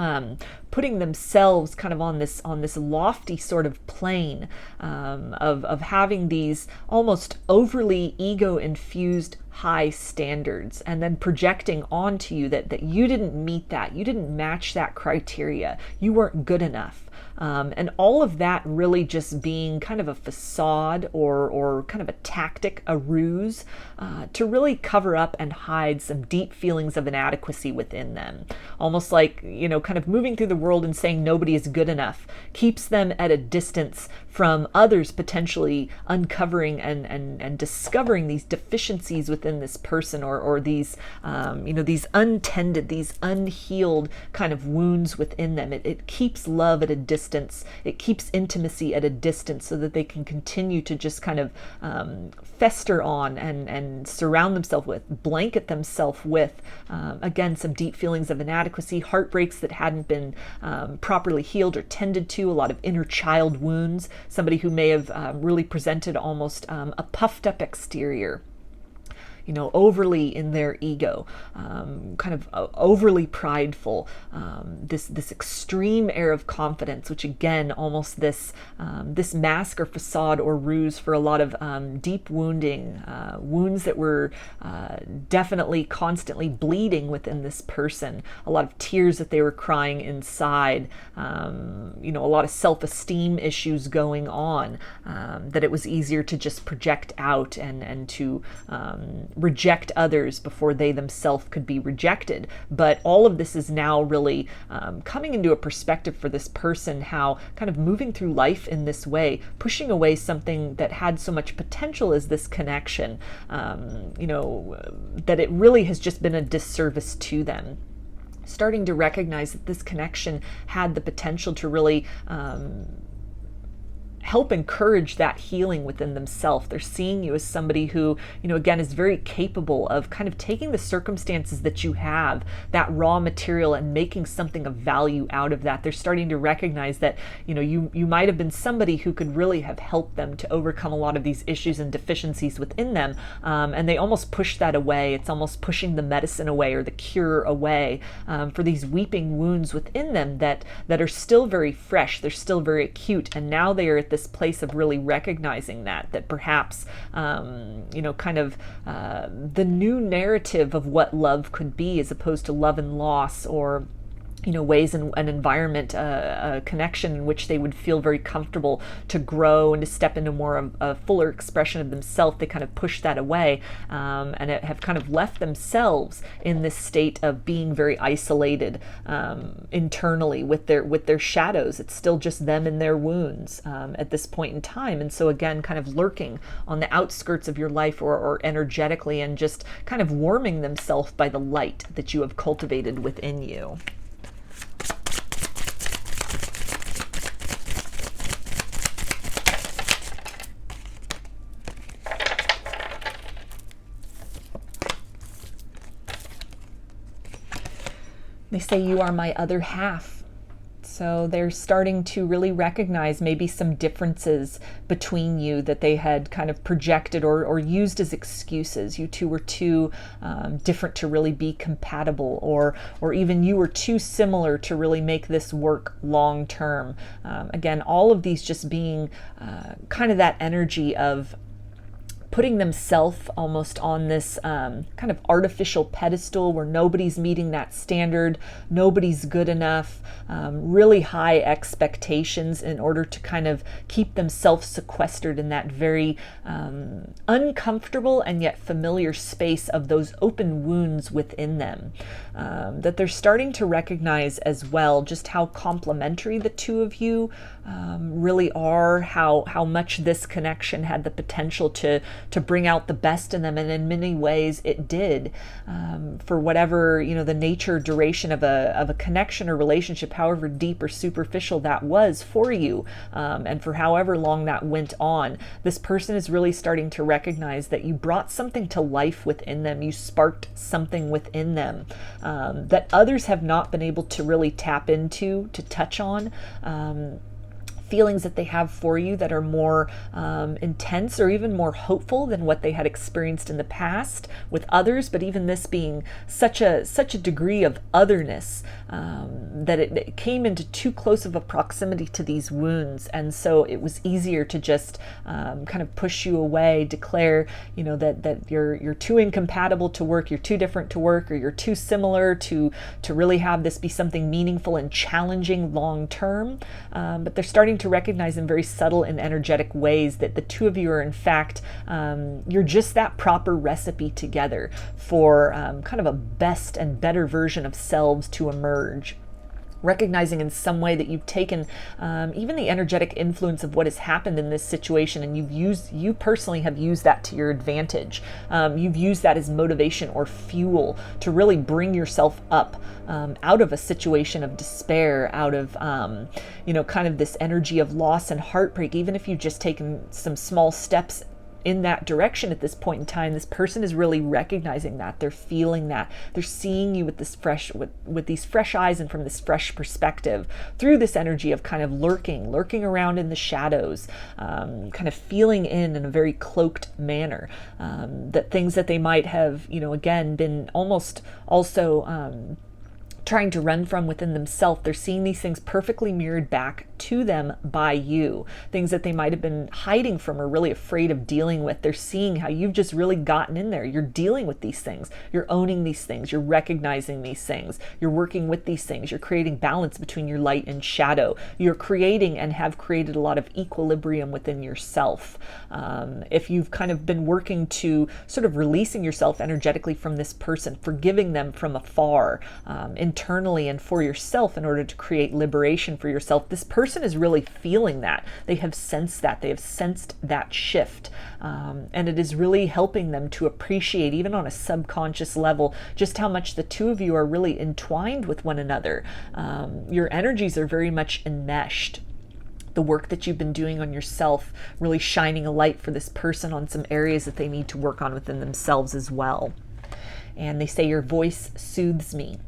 putting themselves kind of on this lofty sort of plane of having these almost overly ego-infused high standards, and then projecting onto you that you didn't meet that, you didn't match that criteria, you weren't good enough. And all of that really just being kind of a facade, or kind of a tactic, a ruse, to really cover up and hide some deep feelings of inadequacy within them. Almost like, kind of moving through the world and saying nobody is good enough keeps them at a distance from others potentially uncovering and discovering these deficiencies within this person, or these, these untended, these unhealed kind of wounds within them. It keeps love at a distance. It keeps intimacy at a distance so that they can continue to just kind of fester on and surround themselves with, blanket themselves with, again, some deep feelings of inadequacy, heartbreaks that hadn't been properly healed or tended to, a lot of inner child wounds, somebody who may have really presented almost a puffed up exterior, overly in their ego, kind of overly prideful, this extreme air of confidence, which again, almost this mask or facade or ruse for a lot of deep wounding, wounds that were definitely constantly bleeding within this person, a lot of tears that they were crying inside, a lot of self-esteem issues going on, that it was easier to just project out and to reject others before they themselves could be rejected. But all of this is now really coming into a perspective for this person, how kind of moving through life in this way, pushing away something that had so much potential as this connection, that it really has just been a disservice to them. Starting to recognize that this connection had the potential to really help encourage that healing within themselves. They're seeing you as somebody who, again, is very capable of kind of taking the circumstances that you have, that raw material, and making something of value out of that. They're starting to recognize that, you might have been somebody who could really have helped them to overcome a lot of these issues and deficiencies within them. And they almost push that away. It's almost pushing the medicine away or the cure away for these weeping wounds within them that are still very fresh. They're still very acute. And now they are at this place of really recognizing that perhaps, the new narrative of what love could be, as opposed to love and loss, or ways in an environment, a connection in which they would feel very comfortable to grow and to step into more of a fuller expression of themselves. They kind of push that away, and have kind of left themselves in this state of being very isolated internally with their shadows. It's still just them and their wounds at this point in time. And so again, kind of lurking on the outskirts of your life, or energetically, and just kind of warming themselves by the light that you have cultivated within you. They say, you are my other half. So they're starting to really recognize maybe some differences between you that they had kind of projected or used as excuses. You two were too different to really be compatible, or even you were too similar to really make this work long term. Again, all of these just being kind of that energy of putting themselves almost on this kind of artificial pedestal where nobody's meeting that standard, nobody's good enough, really high expectations in order to kind of keep themselves sequestered in that very uncomfortable and yet familiar space of those open wounds within them. That they're starting to recognize as well just how complementary the two of you really are, how much this connection had the potential to bring out the best in them, and in many ways it did. For whatever the nature, duration of a connection or relationship, however deep or superficial that was for you, and for however long that went on, this person is really starting to recognize that you brought something to life within them. You sparked something within them that others have not been able to really tap into, to touch on. Feelings that they have for you that are more intense or even more hopeful than what they had experienced in the past with others, but even this being such a degree of otherness that it came into too close of a proximity to these wounds, and so it was easier to just kind of push you away, declare that you're too incompatible to work, you're too different to work, or you're too similar to really have this be something meaningful and challenging long term. But they're starting to recognize in very subtle and energetic ways that the two of you are in fact, you're just that proper recipe together for kind of a best and better version of selves to emerge. recognizing in some way that you've taken even the energetic influence of what has happened in this situation, and you personally have used that to your advantage. You've used that as motivation or fuel to really bring yourself up out of a situation of despair, out of kind of this energy of loss and heartbreak. Even if you've just taken some small steps in that direction at this point in time, this person is really recognizing that. They're feeling that. They're seeing you with this with these fresh eyes and from this fresh perspective, through this energy of kind of lurking around in the shadows, kind of feeling in a very cloaked manner, that things that they might have, again, been almost also trying to run from within themselves. They're seeing these things perfectly mirrored back to them by you. Things that they might have been hiding from or really afraid of dealing with. They're seeing how you've just really gotten in there. You're dealing with these things. You're owning these things. You're recognizing these things. You're working with these things. You're creating balance between your light and shadow. You're creating and have created a lot of equilibrium within yourself. If you've kind of been working to sort of releasing yourself energetically from this person, forgiving them from afar, internally and for yourself in order to create liberation for yourself, this person is really feeling that. They have sensed that. They have sensed that shift. And it is really helping them to appreciate, even on a subconscious level, just how much the two of you are really entwined with one another. Your energies are very much enmeshed. The work that you've been doing on yourself, really shining a light for this person on some areas that they need to work on within themselves as well. And they say your voice soothes me.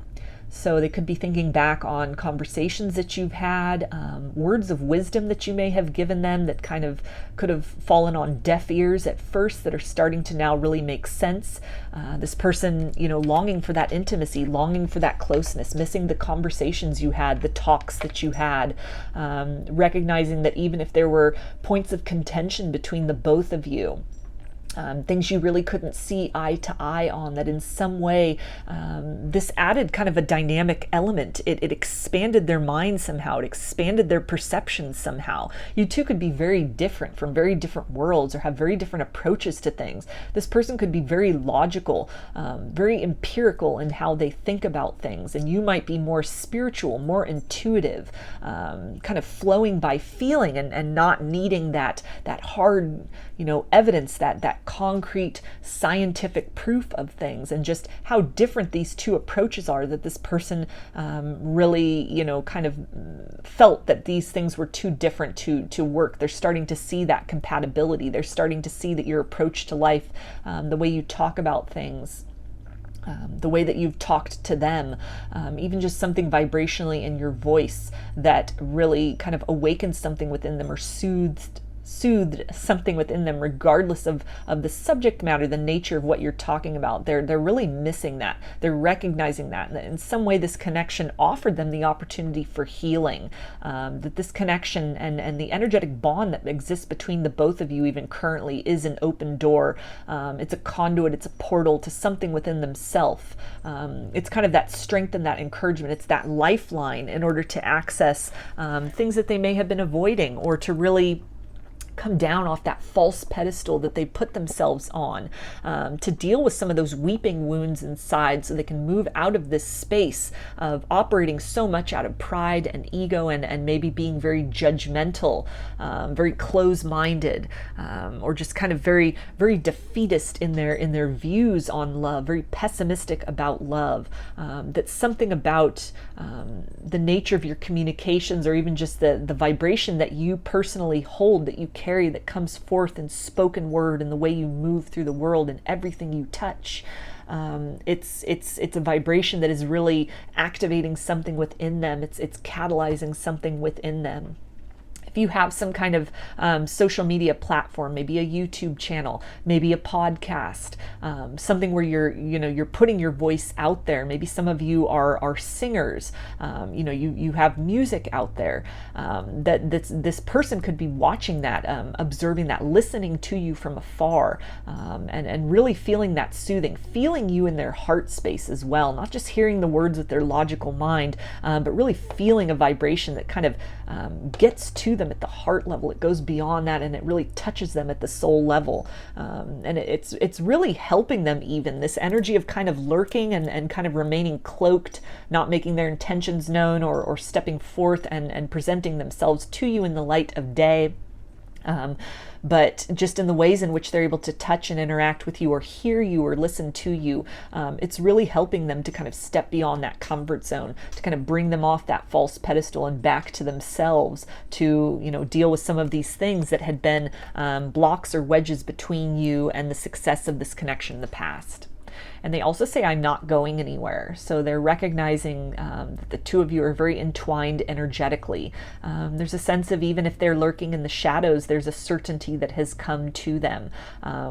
So they could be thinking back on conversations that you've had, words of wisdom that you may have given them that kind of could have fallen on deaf ears at first, that are starting to now really make sense. This person, longing for that intimacy, longing for that closeness, missing the conversations you had, the talks that you had, recognizing that even if there were points of contention between the both of you, things you really couldn't see eye to eye on, that in some way this added kind of a dynamic element. It expanded their mind somehow. It expanded their perceptions somehow. You two could be very different, from very different worlds, or have very different approaches to things. This person could be very logical, very empirical in how they think about things, and you might be more spiritual, more intuitive, kind of flowing by feeling and not needing that hard, evidence, that concrete scientific proof of things, and just how different these two approaches are, that this person really, kind of felt that these things were too different to work. They're starting to see that compatibility. They're starting to see that your approach to life, the way you talk about things, the way that you've talked to them, even just something vibrationally in your voice that really kind of awakens something within them, or soothed something within them, regardless of the subject matter, the nature of what you're talking about. They're really missing that. They're recognizing that. And in some way, this connection offered them the opportunity for healing. That this connection and the energetic bond that exists between the both of you, even currently, is an open door. It's a conduit. It's a portal to something within themselves. It's kind of that strength and that encouragement. It's that lifeline in order to access things that they may have been avoiding, or to really come down off that false pedestal that they put themselves on, to deal with some of those weeping wounds inside, so they can move out of this space of operating so much out of pride and ego, and maybe being very judgmental, very close-minded, or just kind of very, very defeatist in their views on love, very pessimistic about love. That's something about the nature of your communications, or even just the vibration that you personally hold, that you carry, that comes forth in spoken word, and the way you move through the world and everything you touch. It's a vibration that is really activating something within them. It's catalyzing something within them. If you have some kind of social media platform, maybe a YouTube channel, maybe a podcast, something where you're putting your voice out there. Maybe some of you are singers. You have music out there. This person could be watching that, observing that, listening to you from afar, and really feeling that soothing, feeling you in their heart space as well. Not just hearing the words with their logical mind, but really feeling a vibration that kind of gets to them them at the heart level. It goes beyond that, and it really touches them at the soul level. And it's really helping them even. This energy of kind of lurking and kind of remaining cloaked, not making their intentions known, or stepping forth and presenting themselves to you in the light of day. But just in the ways in which they're able to touch and interact with you, or hear you, or listen to you, it's really helping them to kind of step beyond that comfort zone, to kind of bring them off that false pedestal and back to themselves, to, you know, deal with some of these things that had been blocks or wedges between you and the success of this connection in the past. And they also say, I'm not going anywhere. So they're recognizing that the two of you are very entwined energetically. There's a sense of, even if they're lurking in the shadows, there's a certainty that has come to them,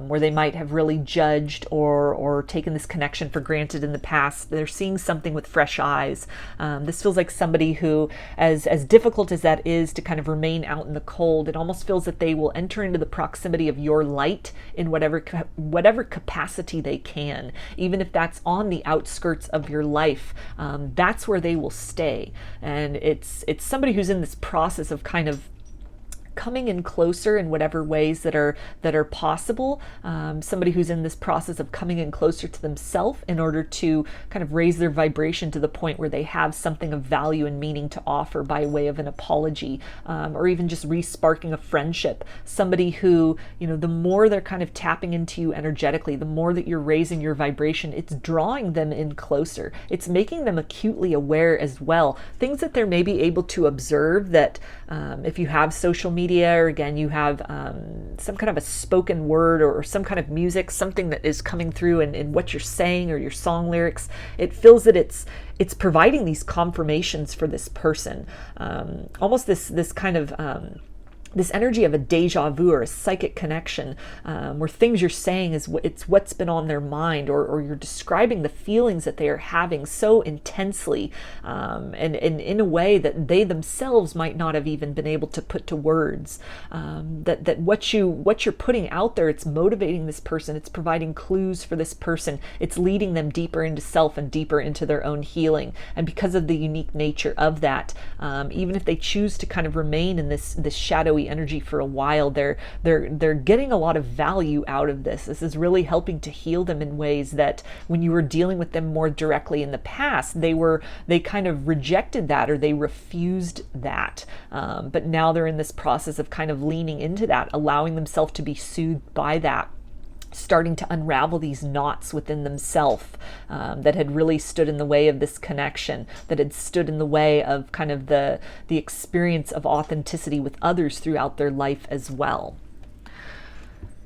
where they might have really judged or taken this connection for granted in the past. They're seeing something with fresh eyes. This feels like somebody who, as difficult as that is to kind of remain out in the cold, it almost feels that they will enter into the proximity of your light in whatever capacity they can. Even if that's on the outskirts of your life, that's where they will stay. And it's somebody who's in this process of kind of coming in closer in whatever ways that are possible. Somebody who's in this process of coming in closer to themselves in order to kind of raise their vibration to the point where they have something of value and meaning to offer by way of an apology, or even just re-sparking a friendship. Somebody who, you know, the more they're kind of tapping into you energetically, the more that you're raising your vibration, it's drawing them in closer. It's making them acutely aware as well. Things that they're maybe able to observe that if you have social media, or again, you have some kind of a spoken word or some kind of music, something that is coming through in what you're saying or your song lyrics, it feels that it's providing these confirmations for this person. Almost this kind of this energy of a deja vu or a psychic connection, where things you're saying it's what's been on their mind, or you're describing the feelings that they are having so intensely, and in a way that they themselves might not have even been able to put to words. That what you're putting out there, it's motivating this person, it's providing clues for this person, it's leading them deeper into self and deeper into their own healing. And because of the unique nature of that, even if they choose to kind of remain in this shadowy energy for a while, they're getting a lot of value out of this. This is really helping to heal them in ways that when you were dealing with them more directly in the past, they kind of rejected that, or they refused that. But now they're in this process of kind of leaning into that, allowing themselves to be soothed by that, starting to unravel these knots within themselves that had really stood in the way of this connection, that had stood in the way of kind of the experience of authenticity with others throughout their life as well.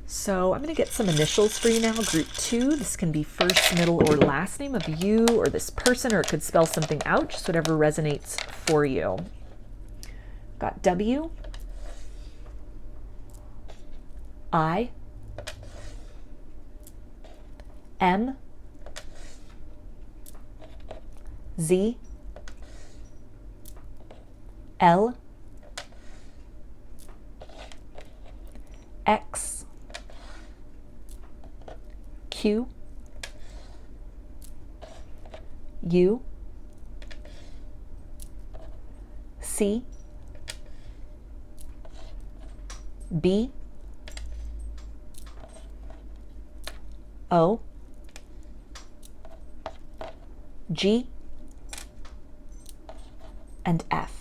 So I'm going to get some initials for you now, group 2. This can be first, middle, or last name of you or this person, or it could spell something out, just whatever resonates for you. Got W, I, M, Z, L, X, Q, U, C, B, O, G, and F.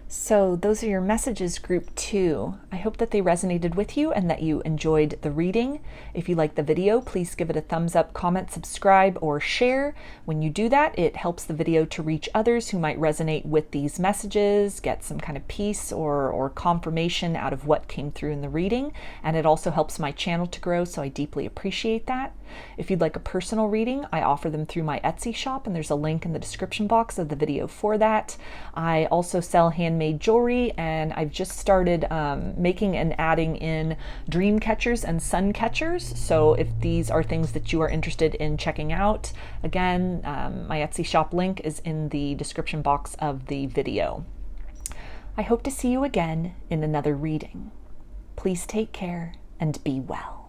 So those are your messages, group 2. I hope that they resonated with you and that you enjoyed the reading. If you like the video, please give it a thumbs up, comment, subscribe, or share. When you do that, it helps the video to reach others who might resonate with these messages, get some kind of peace or confirmation out of what came through in the reading. And it also helps my channel to grow, so I deeply appreciate that. If you'd like a personal reading, I offer them through my Etsy shop, and there's a link in the description box of the video for that. I also sell handmade jewelry, and I've just started making and adding in dream catchers and sun catchers. So if these are things that you are interested in checking out, again, my Etsy shop link is in the description box of the video. I hope to see you again in another reading. Please take care and be well.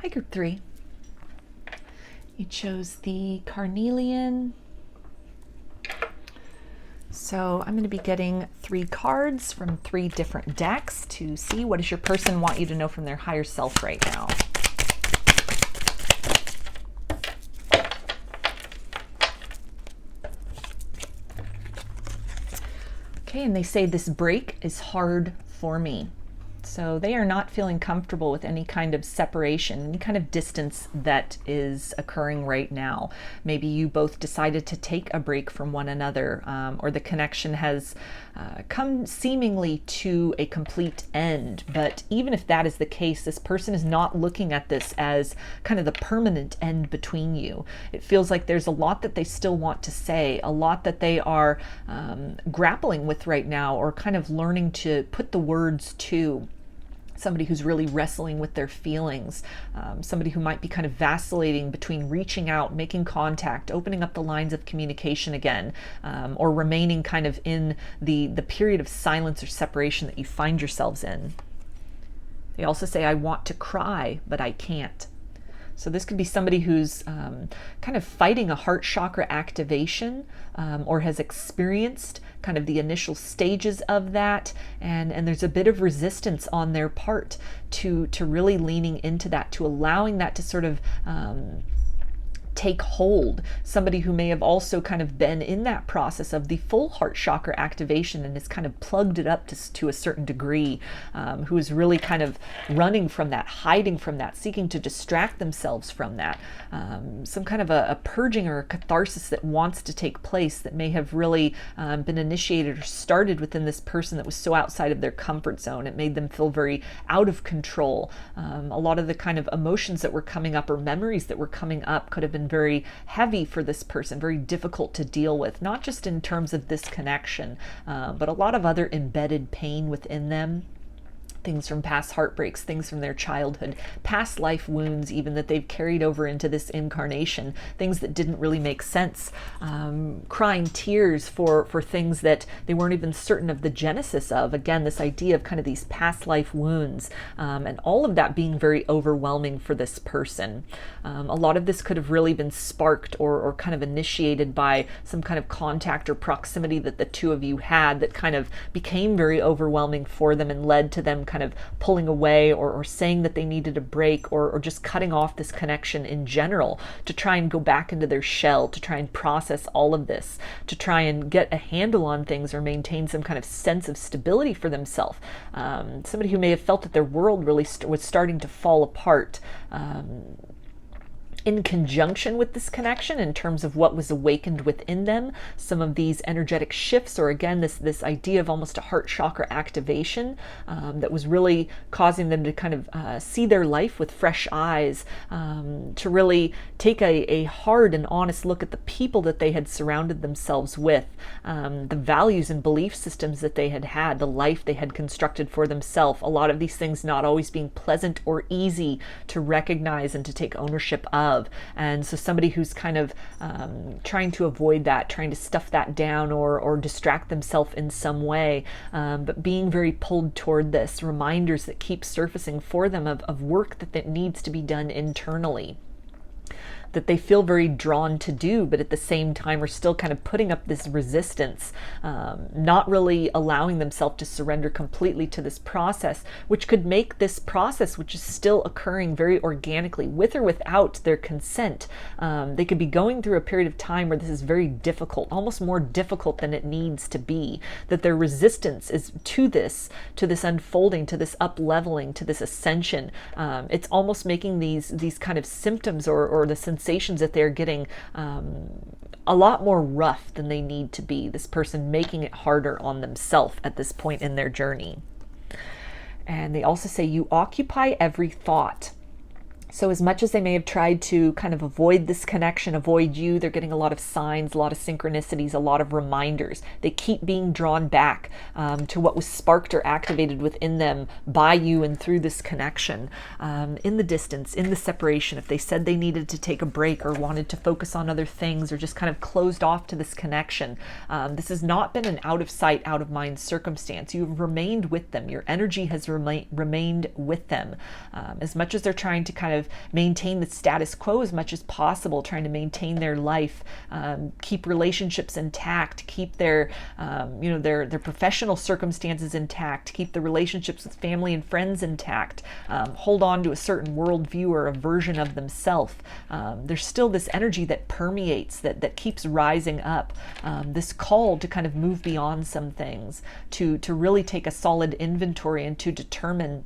Hi, group 3. You chose the Carnelian. So I'm going to be getting 3 cards from 3 different decks to see what does your person want you to know from their higher self right now. Okay, and they say this break is hard for me. So they are not feeling comfortable with any kind of separation, any kind of distance that is occurring right now. Maybe you both decided to take a break from one another, or the connection has come seemingly to a complete end. But even if that is the case, this person is not looking at this as kind of the permanent end between you. It feels like there's a lot that they still want to say, a lot that they are grappling with right now, or kind of learning to put the words to. Somebody who's really wrestling with their feelings, somebody who might be kind of vacillating between reaching out, making contact, opening up the lines of communication again, or remaining kind of in the period of silence or separation that you find yourselves in. They also say, I want to cry, but I can't. So this could be somebody who's kind of fighting a heart chakra activation, or has experienced kind of the initial stages of that, and there's a bit of resistance on their part to really leaning into that, to allowing that to sort of take hold. Somebody who may have also kind of been in that process of the full heart chakra activation and has kind of plugged it up to a certain degree, who is really kind of running from that, hiding from that, seeking to distract themselves from that. Some kind of a purging or a catharsis that wants to take place that may have really been initiated or started within this person that was so outside of their comfort zone. It made them feel very out of control. A lot of the kind of emotions that were coming up or memories that were coming up could have been very heavy for this person, very difficult to deal with, not just in terms of this connection, but a lot of other embedded pain within them. Things from past heartbreaks, things from their childhood, past life wounds even that they've carried over into this incarnation, things that didn't really make sense, crying tears for things that they weren't even certain of the genesis of. Again, this idea of kind of these past life wounds, and all of that being very overwhelming for this person. A lot of this could have really been sparked or kind of initiated by some kind of contact or proximity that the two of you had that kind of became very overwhelming for them and led to them kind of pulling away or saying that they needed a break, or just cutting off this connection in general to try and go back into their shell, to try and process all of this, to try and get a handle on things or maintain some kind of sense of stability for themselves. Somebody who may have felt that their world really was starting to fall apart, in conjunction with this connection in terms of what was awakened within them, some of these energetic shifts, or again, this idea of almost a heart chakra activation that was really causing them to kind of see their life with fresh eyes, to really take a hard and honest look at the people that they had surrounded themselves with, the values and belief systems that they had, the life they had constructed for themselves. A lot of these things not always being pleasant or easy to recognize and to take ownership of. And so somebody who's kind of trying to avoid that, trying to stuff that down or distract themselves in some way, but being very pulled toward this, reminders that keep surfacing for them of work that needs to be done internally, that they feel very drawn to do, but at the same time are still kind of putting up this resistance, not really allowing themselves to surrender completely to this process, which could make this process, which is still occurring very organically, with or without their consent. They could be going through a period of time where this is very difficult, almost more difficult than it needs to be, that their resistance is to this unfolding, to this up-leveling, to this ascension. It's almost making these kind of symptoms or the sensations that they're getting a lot more rough than they need to be. This person making it harder on themselves at this point in their journey. And they also say, you occupy every thought. So as much as they may have tried to kind of avoid this connection, avoid you, they're getting a lot of signs, a lot of synchronicities, a lot of reminders. They keep being drawn back to what was sparked or activated within them by you and through this connection. In the distance, in the separation, if they said they needed to take a break or wanted to focus on other things or just kind of closed off to this connection, this has not been an out of sight, out of mind circumstance. You've remained with them. Your energy has remained with them. As much as they're trying to kind of of maintain the status quo as much as possible, trying to maintain their life, keep relationships intact, keep their their professional circumstances intact, keep the relationships with family and friends intact, hold on to a certain worldview or a version of themselves. There's still this energy that permeates, that keeps rising up, this call to kind of move beyond some things, to really take a solid inventory and to determine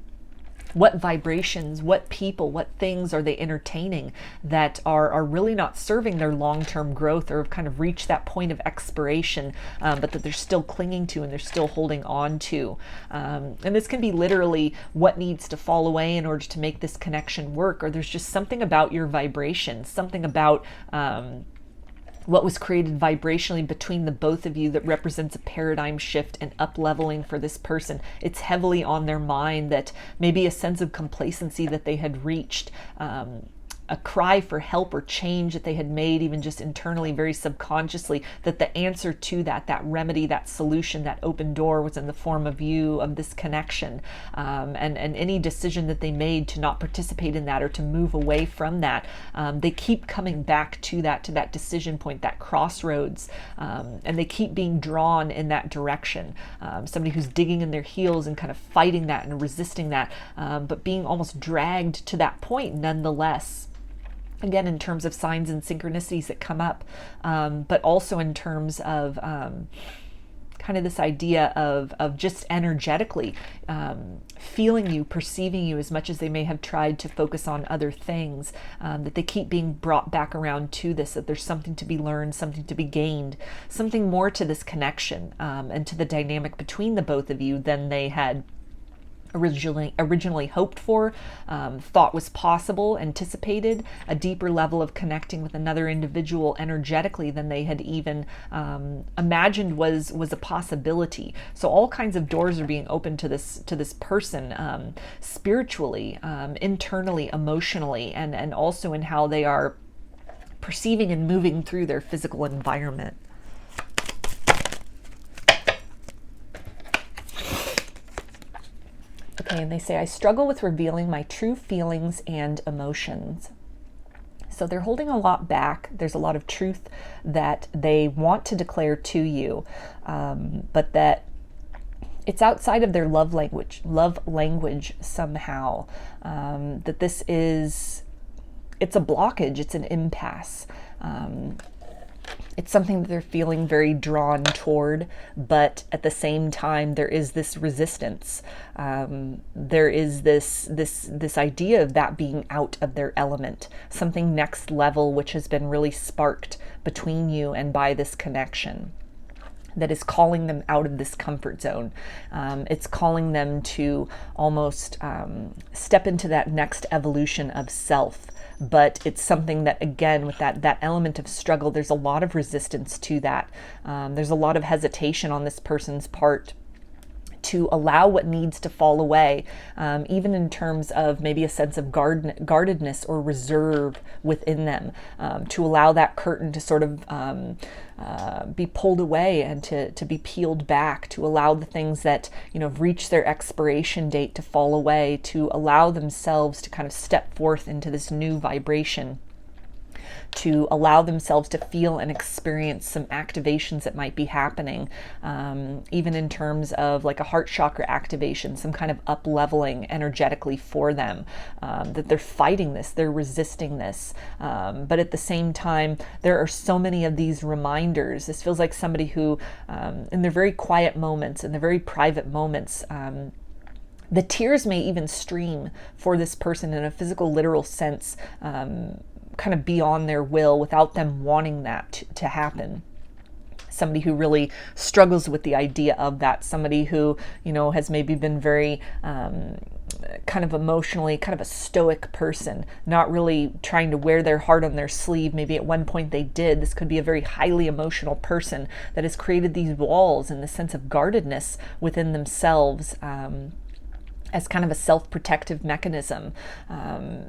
what vibrations, what people, what things are they entertaining that are really not serving their long-term growth, or have kind of reached that point of expiration, but that they're still clinging to and they're still holding on to. And this can be literally what needs to fall away in order to make this connection work, or there's just something about your vibration, something about what was created vibrationally between the both of you that represents a paradigm shift and up-leveling for this person. It's heavily on their mind, that maybe a sense of complacency that they had reached, a cry for help or change that they had made, even just internally, very subconsciously, that the answer to that remedy, that solution, that open door was in the form of you, of this connection. And any decision that they made to not participate in that or to move away from that, they keep coming back to that decision point, that crossroads, and they keep being drawn in that direction. Somebody who's digging in their heels and kind of fighting that and resisting that, but being almost dragged to that point nonetheless. Again, in terms of signs and synchronicities that come up, but also in terms of kind of this idea of just energetically feeling you, perceiving you, as much as they may have tried to focus on other things, that they keep being brought back around to this, that there's something to be learned, something to be gained, something more to this connection, and to the dynamic between the both of you than they had originally hoped for, thought was possible, anticipated, a deeper level of connecting with another individual energetically than they had even imagined was a possibility. So all kinds of doors are being opened to this person, spiritually, internally, emotionally, and also in how they are perceiving and moving through their physical environment. Okay, and they say, I struggle with revealing my true feelings and emotions. So they're holding a lot back. There's a lot of truth that they want to declare to you, but that it's outside of their love language somehow. That it's a blockage, it's an impasse. It's something that they're feeling very drawn toward, but at the same time, there is this resistance. There is this idea of that being out of their element, something next level, which has been really sparked between you and by this connection, that is calling them out of this comfort zone. It's calling them to almost step into that next evolution of self. But it's something that, again, with that element of struggle, there's a lot of resistance to that. There's a lot of hesitation on this person's part to allow what needs to fall away, even in terms of maybe a sense of guardedness or reserve within them, to allow that curtain to sort of be pulled away and to be peeled back, to allow the things that have reached their expiration date to fall away, to allow themselves to kind of step forth into this new vibration, to allow themselves to feel and experience some activations that might be happening, even in terms of like a heart chakra activation, some kind of up-leveling energetically for them, that they're fighting this, they're resisting this. But at the same time, there are so many of these reminders. This feels like somebody who, in their very quiet moments, in their very private moments, the tears may even stream for this person in a physical, literal sense, kind of beyond their will, without them wanting that to happen. Somebody who really struggles with the idea of that. Somebody who, has maybe been very kind of emotionally, kind of a stoic person, not really trying to wear their heart on their sleeve. Maybe at one point they did. This could be a very highly emotional person that has created these walls and the sense of guardedness within themselves. as kind of a self-protective mechanism,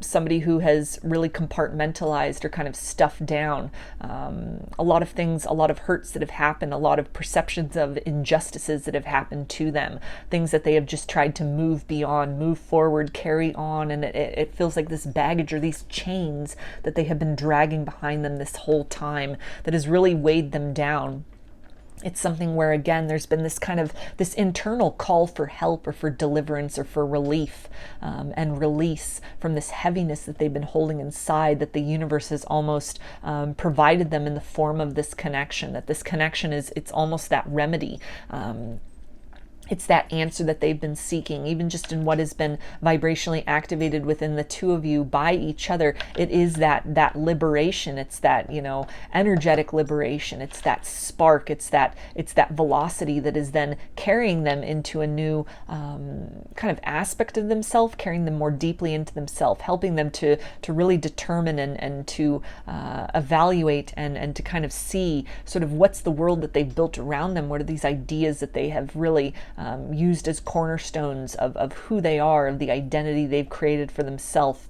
somebody who has really compartmentalized or kind of stuffed down a lot of things, a lot of hurts that have happened, a lot of perceptions of injustices that have happened to them, things that they have just tried to move beyond, move forward, carry on, and it feels like this baggage or these chains that they have been dragging behind them this whole time that has really weighed them down. It's something where, again, there's been this kind of this internal call for help or for deliverance or for relief and release from this heaviness that they've been holding inside, that the universe has almost provided them in the form of this connection, that this connection it's almost that remedy. It's that answer that they've been seeking, even just in what has been vibrationally activated within the two of you by each other. It is that liberation. It's that, energetic liberation. It's that spark. It's that velocity that is then carrying them into a new kind of aspect of themselves, carrying them more deeply into themselves, helping them to really determine and to evaluate and to kind of see sort of what's the world that they've built around them. What are these ideas that they have really used as cornerstones of who they are, of the identity they've created for themselves.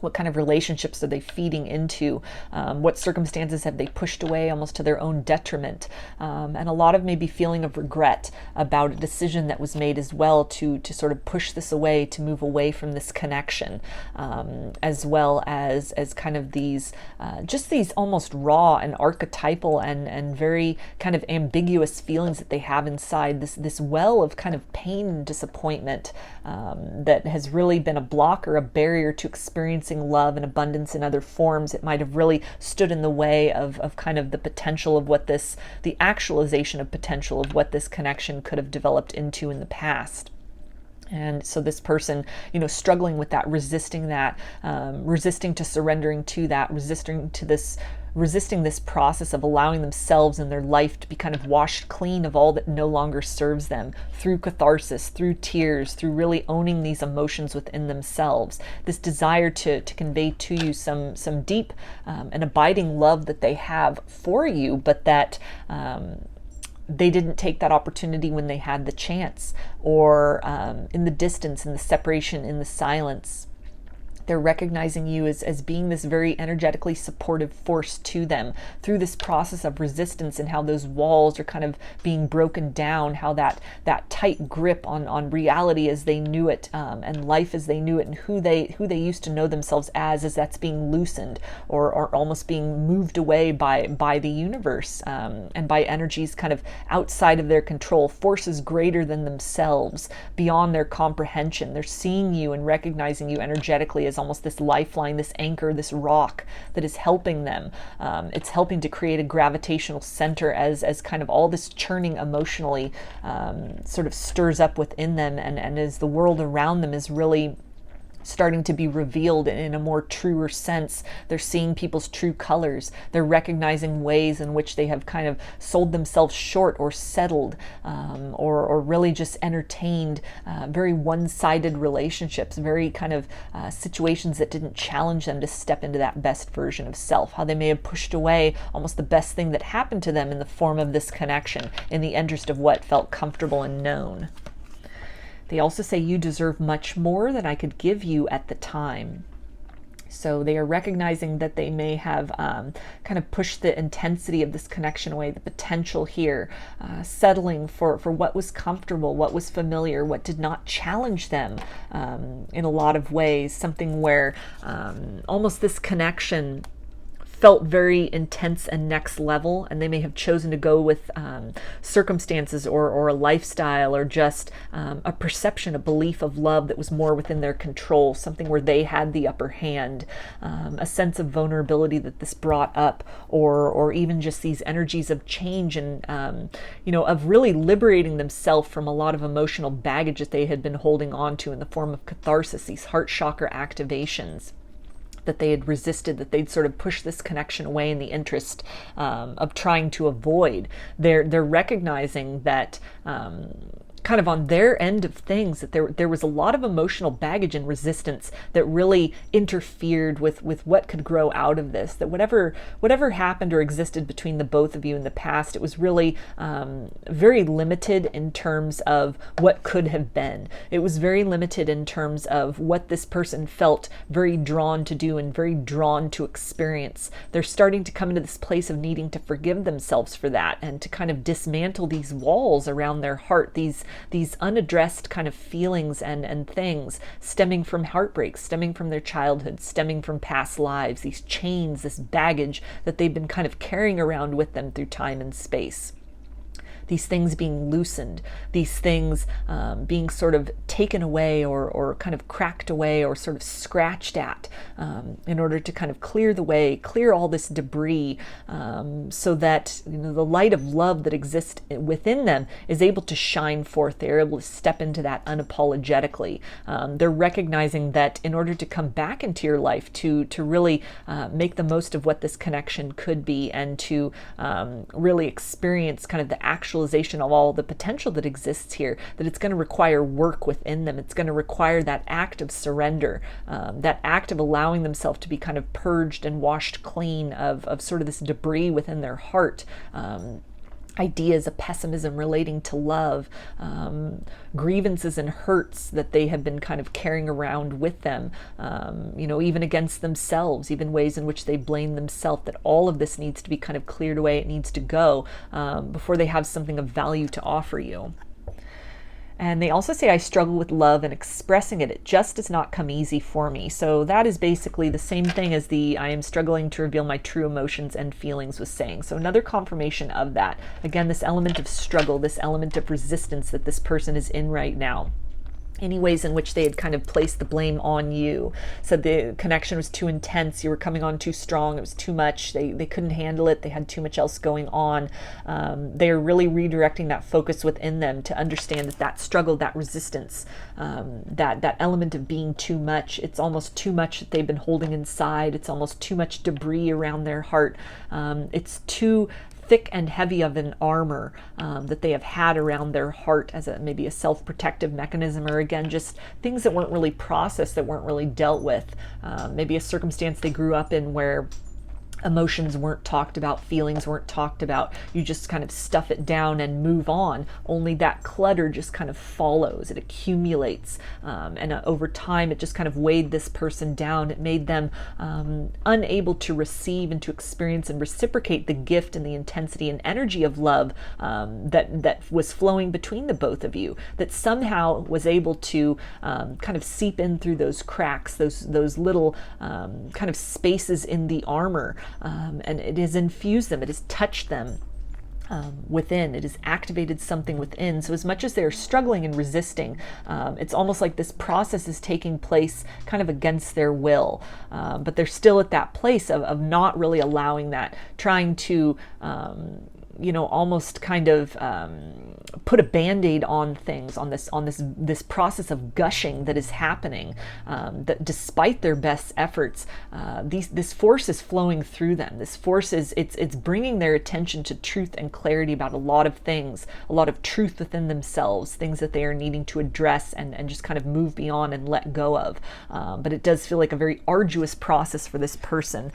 What kind of relationships are they feeding into? What circumstances have they pushed away almost to their own detriment? And a lot of maybe feeling of regret about a decision that was made as well to sort of push this away, to move away from this connection, as well as kind of these, just these almost raw and archetypal and very kind of ambiguous feelings that they have inside, this well of kind of pain and disappointment that has really been a block or a barrier to experiencing love and abundance in other forms. It might have really stood in the way of kind of the potential of what the actualization of potential of what this connection could have developed into in the past. And so this person, struggling with that, resisting to surrendering to that, resisting this process of allowing themselves and their life to be kind of washed clean of all that no longer serves them, through catharsis, through tears, through really owning these emotions within themselves. This desire to convey to you some deep and abiding love that they have for you, but that they didn't take that opportunity when they had the chance, or in the distance, in the separation, in the silence. They're recognizing you as being this very energetically supportive force to them through this process of resistance, and how those walls are kind of being broken down, how that tight grip on reality as they knew it, and life as they knew it, and who they used to know themselves as that's being loosened or almost being moved away by the universe, and by energies kind of outside of their control, forces greater than themselves, beyond their comprehension. They're seeing you and recognizing you energetically as almost this lifeline, this anchor, this rock that is helping them. It's helping to create a gravitational center as kind of all this churning emotionally sort of stirs up within them, and as the world around them is really starting to be revealed in a more truer sense. They're seeing people's true colors. They're recognizing ways in which they have kind of sold themselves short or settled, or really just entertained very one-sided relationships, very kind of situations that didn't challenge them to step into that best version of self. How they may have pushed away almost the best thing that happened to them in the form of this connection, in the interest of what felt comfortable and known. They also say you deserve much more than I could give you at the time. So they are recognizing that they may have kind of pushed the intensity of this connection away, the potential here, settling for what was comfortable, what was familiar, what did not challenge them in a lot of ways. Something where almost this connection felt very intense and next level, and they may have chosen to go with circumstances or a lifestyle, or just a perception, a belief of love that was more within their control, something where they had the upper hand, a sense of vulnerability that this brought up, or even just these energies of change and of really liberating themselves from a lot of emotional baggage that they had been holding on to in the form of catharsis, these heart chakra activations that they had resisted, that they'd sort of pushed this connection away in the interest of trying to avoid. They're recognizing that kind of on their end of things, that there was a lot of emotional baggage and resistance that really interfered with what could grow out of this, that whatever happened or existed between the both of you in the past, it was really very limited in terms of what could have been. It was very limited in terms of what this person felt very drawn to do and very drawn to experience. They're starting to come into this place of needing to forgive themselves for that, and to kind of dismantle these walls around their heart, these unaddressed kind of feelings and things stemming from heartbreak, stemming from their childhood, stemming from past lives, these chains, this baggage that they've been kind of carrying around with them through time and space. These things being loosened, these things being sort of taken away or kind of cracked away or sort of scratched at in order to kind of clear the way, clear all this debris, so that the light of love that exists within them is able to shine forth. They're able to step into that unapologetically. They're recognizing that in order to come back into your life, to really make the most of what this connection could be, and to really experience kind of the actualization of all the potential that exists here, that it's going to require work within them. It's going to require that act of surrender, that act of allowing themselves to be kind of purged and washed clean of sort of this debris within their heart. Ideas of pessimism relating to love, grievances and hurts that they have been kind of carrying around with them, even against themselves, even ways in which they blame themselves, that all of this needs to be kind of cleared away. It needs to go before they have something of value to offer you. And they also say, I struggle with love and expressing it. It just does not come easy for me. So that is basically the same thing as the I am struggling to reveal my true emotions and feelings was saying. So another confirmation of that. Again, this element of struggle, this element of resistance that this person is in right now. Any ways in which they had kind of placed the blame on you, said the connection was too intense, you were coming on too strong, it was too much, they couldn't handle it, they had too much else going on. They are really redirecting that focus within them to understand that struggle, that resistance, that element of being too much, it's almost too much that they've been holding inside, it's almost too much debris around their heart, it's too thick and heavy of an armor that they have had around their heart as maybe a self-protective mechanism, or again, just things that weren't really processed, that weren't really dealt with. Maybe a circumstance they grew up in where emotions weren't talked about, feelings weren't talked about. You just kind of stuff it down and move on. Only that clutter just kind of follows. It accumulates. And over time, it just kind of weighed this person down. It made them unable to receive and to experience and reciprocate the gift and the intensity and energy of love that was flowing between the both of you, that somehow was able to kind of seep in through those cracks, those little kind of spaces in the armor. And it has infused them, it has touched them within, it has activated something within. So as much as they're struggling and resisting, it's almost like this process is taking place kind of against their will, but they're still at that place of not really allowing that, trying to almost kind of put a band-aid on things, on this process of gushing that is happening, that despite their best efforts, this force is flowing through them. This force it's bringing their attention to truth and clarity about a lot of things, a lot of truth within themselves, things that they are needing to address and just kind of move beyond and let go of. But it does feel like a very arduous process for this person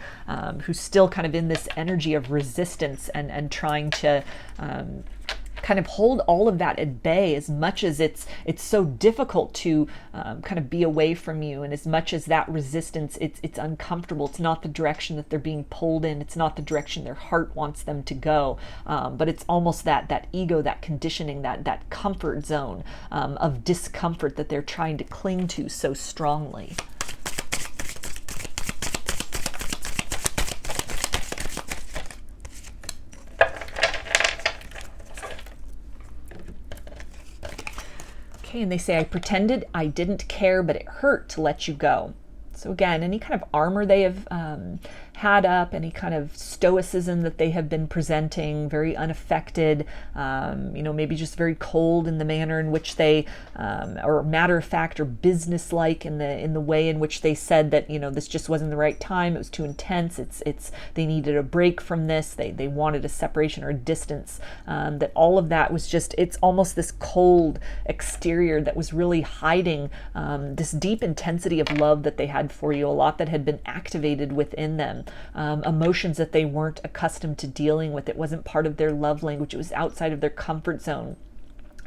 who's still kind of in this energy of resistance and trying to kind of hold all of that at bay, as much as it's so difficult to kind of be away from you, and as much as that resistance, it's uncomfortable. It's not the direction that they're being pulled in. It's not the direction their heart wants them to go. But it's almost that ego, that conditioning, that comfort zone of discomfort that they're trying to cling to so strongly. And they say, I pretended I didn't care, but it hurt to let you go. So again, any kind of armor they have had up, any kind of stoicism that they have been presenting, very unaffected, maybe just very cold in the manner in which they, or matter of fact or business-like in the way in which they said that, this just wasn't the right time, it was too intense, they needed a break from this, they wanted a separation or a distance, that all of that was just, it's almost this cold exterior that was really hiding this deep intensity of love that they had for you, a lot that had been activated within them, emotions that they weren't accustomed to dealing with. It wasn't part of their love language, it was outside of their comfort zone.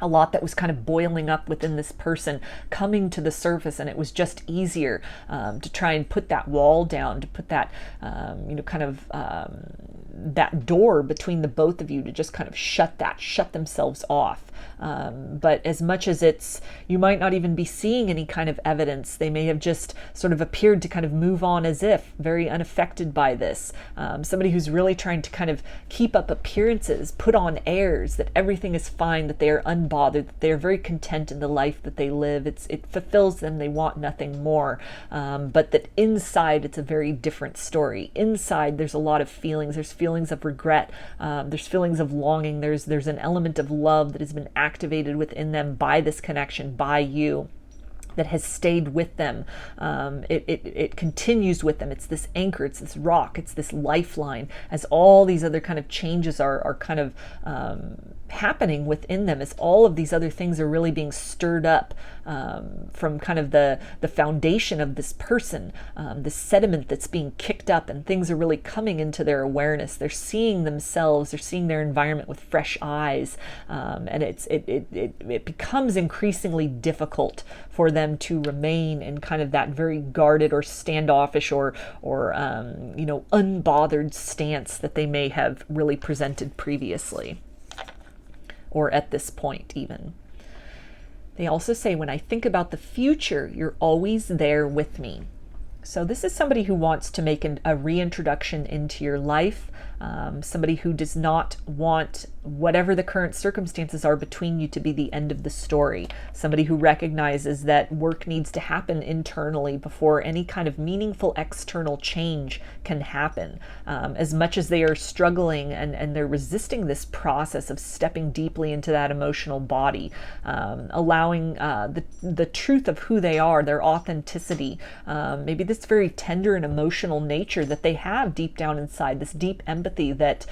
A lot that was kind of boiling up within this person coming to the surface, and it was just easier to try and put that wall down, to put that that door between the both of you, to just kind of shut themselves off. But as much as you might not even be seeing any kind of evidence, they may have just sort of appeared to kind of move on as if very unaffected by this. Somebody who's really trying to kind of keep up appearances, put on airs that everything is fine, that they are unbothered, that they are very content in the life that they live. It fulfills them, they want nothing more. But that inside it's a very different story. Inside there's a lot of feelings. There's feelings of regret. There's feelings of longing. There's an element of love that has been activated within them by this connection, by you, that has stayed with them. It continues with them. It's this anchor, it's this rock, it's this lifeline, as all these other kind of changes are kind of happening within them, as all of these other things are really being stirred up from kind of the foundation of this person, the sediment that's being kicked up, and things are really coming into their awareness. They're seeing themselves, they're seeing their environment with fresh eyes, and it becomes increasingly difficult for them to remain in kind of that very guarded or standoffish or unbothered stance that they may have really presented previously, or at this point even. They also say, when I think about the future, you're always there with me. So this is somebody who wants to make a reintroduction into your life, somebody who does not want whatever the current circumstances are between you to be the end of the story, somebody who recognizes that work needs to happen internally before any kind of meaningful external change can happen. As much as they are struggling and they're resisting this process of stepping deeply into that emotional body, allowing the truth of who they are, their authenticity, maybe this very tender and emotional nature that they have deep down inside, this deep empathy that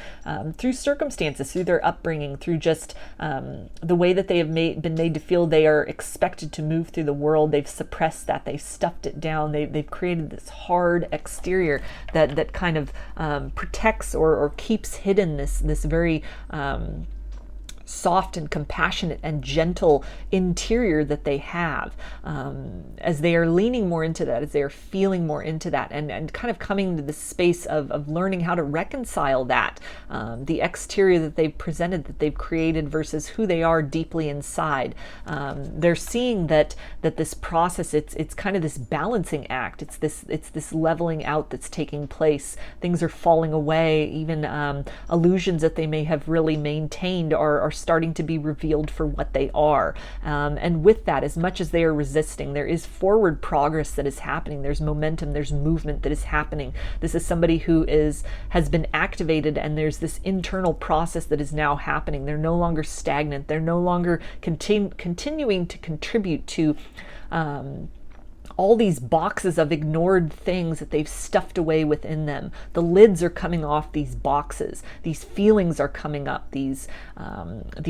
through circumstances, through their upbringing, through just the way that they have been made to feel they are expected to move through the world, they've suppressed that, they've stuffed it down, they've created this hard exterior that kind of protects or keeps hidden this very soft and compassionate and gentle interior that they have. As they are leaning more into that, as they are feeling more into that, and kind of coming to this space of learning how to reconcile that, the exterior that they've presented, that they've created, versus who they are deeply inside. They're seeing that this process, it's kind of this balancing act. It's this leveling out that's taking place. Things are falling away. Even illusions that they may have really maintained are starting to be revealed for what they are. And with that, as much as they are resisting, there is forward progress that is happening. There's momentum, there's movement that is happening. This is somebody who has been activated, and there's this internal process that is now happening. They're no longer stagnant. They're no longer continuing to contribute to all these boxes of ignored things that they've stuffed away within them. The lids are coming off these boxes. These feelings are coming up. These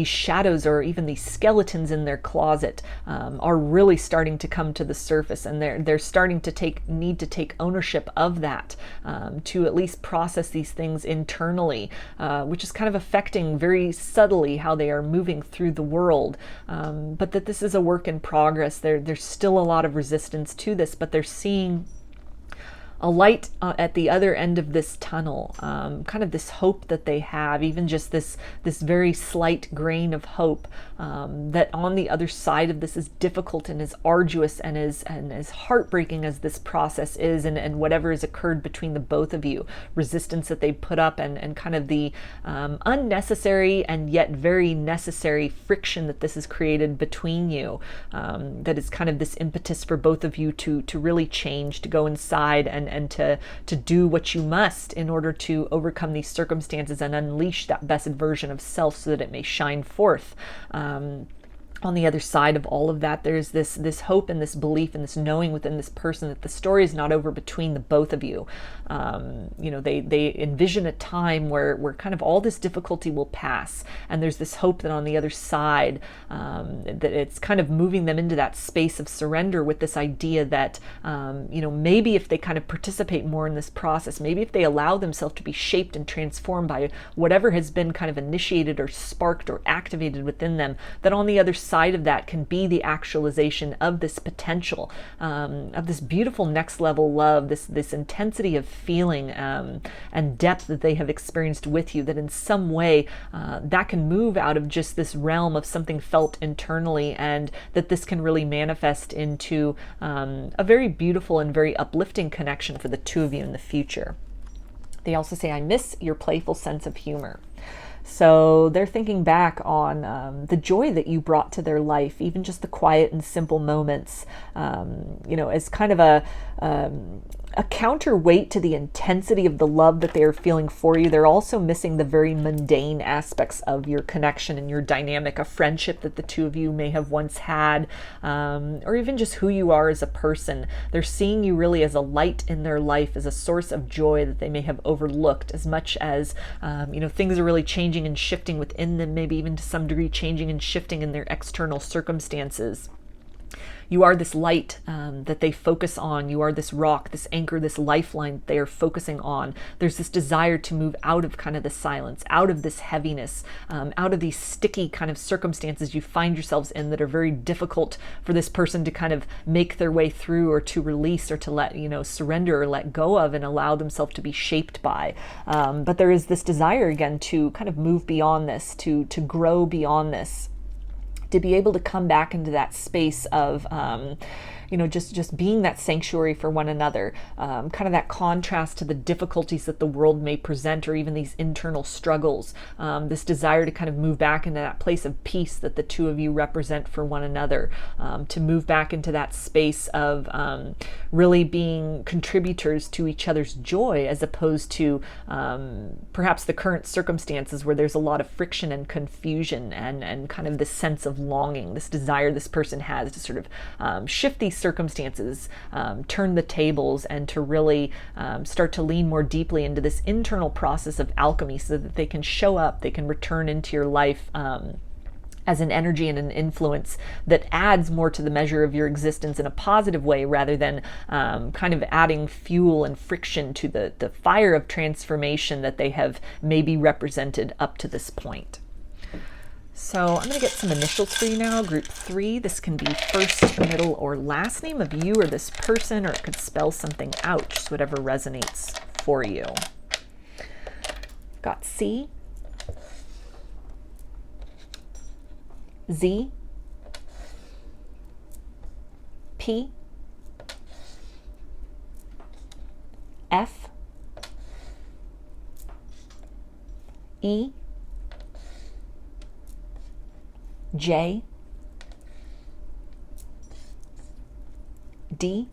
shadows, or even these skeletons in their closet, are really starting to come to the surface, and they're starting to need to take ownership of that, to at least process these things internally, which is kind of affecting very subtly how they are moving through the world. But that this is a work in progress. There's still a lot of resistance to this, but they're seeing a light at the other end of this tunnel, kind of this hope that they have, even just this very slight grain of hope, that on the other side of this, as difficult and as arduous and as heartbreaking as this process is, and whatever has occurred between the both of you, resistance that they put up, and kind of the unnecessary and yet very necessary friction that this has created between you, that is kind of this impetus for both of you to really change, to go inside and and to do what you must in order to overcome these circumstances and unleash that best version of self so that it may shine forth. On the other side of all of that, there's this hope and this belief and this knowing within this person that the story is not over between the both of you. They envision a time where kind of all this difficulty will pass, and there's this hope that on the other side, that it's kind of moving them into that space of surrender with this idea that, maybe if they kind of participate more in this process, maybe if they allow themselves to be shaped and transformed by whatever has been kind of initiated or sparked or activated within them, that on the other side of that can be the actualization of this potential, of this beautiful next level love, this intensity of feeling and depth that they have experienced with you, that in some way that can move out of just this realm of something felt internally, and that this can really manifest into a very beautiful and very uplifting connection for the two of you in the future. They also say, I miss your playful sense of humor. So they're thinking back on the joy that you brought to their life, even just the quiet and simple moments, as kind of a counterweight to the intensity of the love that they are feeling for you. They're also missing the very mundane aspects of your connection and your dynamic, a friendship that the two of you may have once had, or even just who you are as a person. They're seeing you really as a light in their life, as a source of joy that they may have overlooked, as much as, things are really changing and shifting within them, maybe even to some degree changing and shifting in their external circumstances. You are this light that they focus on. You are this rock, this anchor, this lifeline that they are focusing on. There's this desire to move out of kind of the silence, out of this heaviness, out of these sticky kind of circumstances you find yourselves in that are very difficult for this person to kind of make their way through, or to release, or to let, surrender or let go of and allow themselves to be shaped by. But there is this desire again to kind of move beyond this, to grow beyond this, to be able to come back into that space of, just being that sanctuary for one another, kind of that contrast to the difficulties that the world may present, or even these internal struggles, this desire to kind of move back into that place of peace that the two of you represent for one another, to move back into that space of really being contributors to each other's joy, as opposed to perhaps the current circumstances where there's a lot of friction and confusion and kind of this sense of longing, this desire this person has to sort of shift these circumstances, turn the tables, and to really start to lean more deeply into this internal process of alchemy, so that they can show up, they can return into your life as an energy and an influence that adds more to the measure of your existence in a positive way, rather than kind of adding fuel and friction to the fire of transformation that they have maybe represented up to this point. So I'm going to get some initials for you now. Group 3, this can be first, middle, or last name of you or this person, or it could spell something out, just whatever resonates for you. Got C, Z, P, F, E, J, D,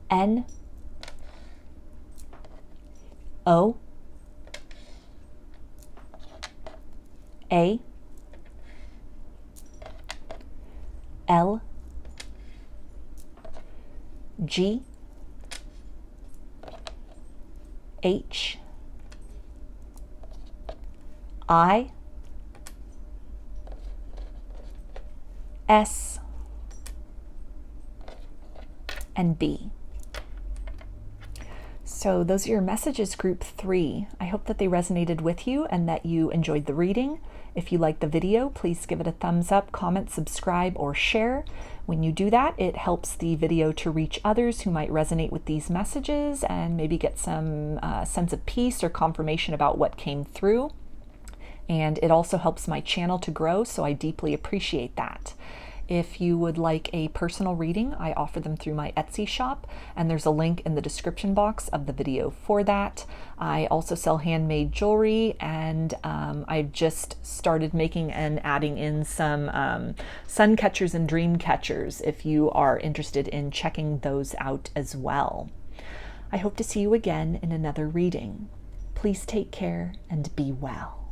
N, O, A, L, G, H, I, S, and B. So those are your messages, group 3. I hope that they resonated with you and that you enjoyed the reading. If you liked the video, please give it a thumbs up, comment, subscribe, or share. When you do that, it helps the video to reach others who might resonate with these messages and maybe get some sense of peace or confirmation about what came through. And it also helps my channel to grow, so I deeply appreciate that. If you would like a personal reading, I offer them through my Etsy shop, and there's a link in the description box of the video for that. I also sell handmade jewelry, and I've just started making and adding in some sun catchers and dream catchers if you are interested in checking those out as well. I hope to see you again in another reading. Please take care and be well.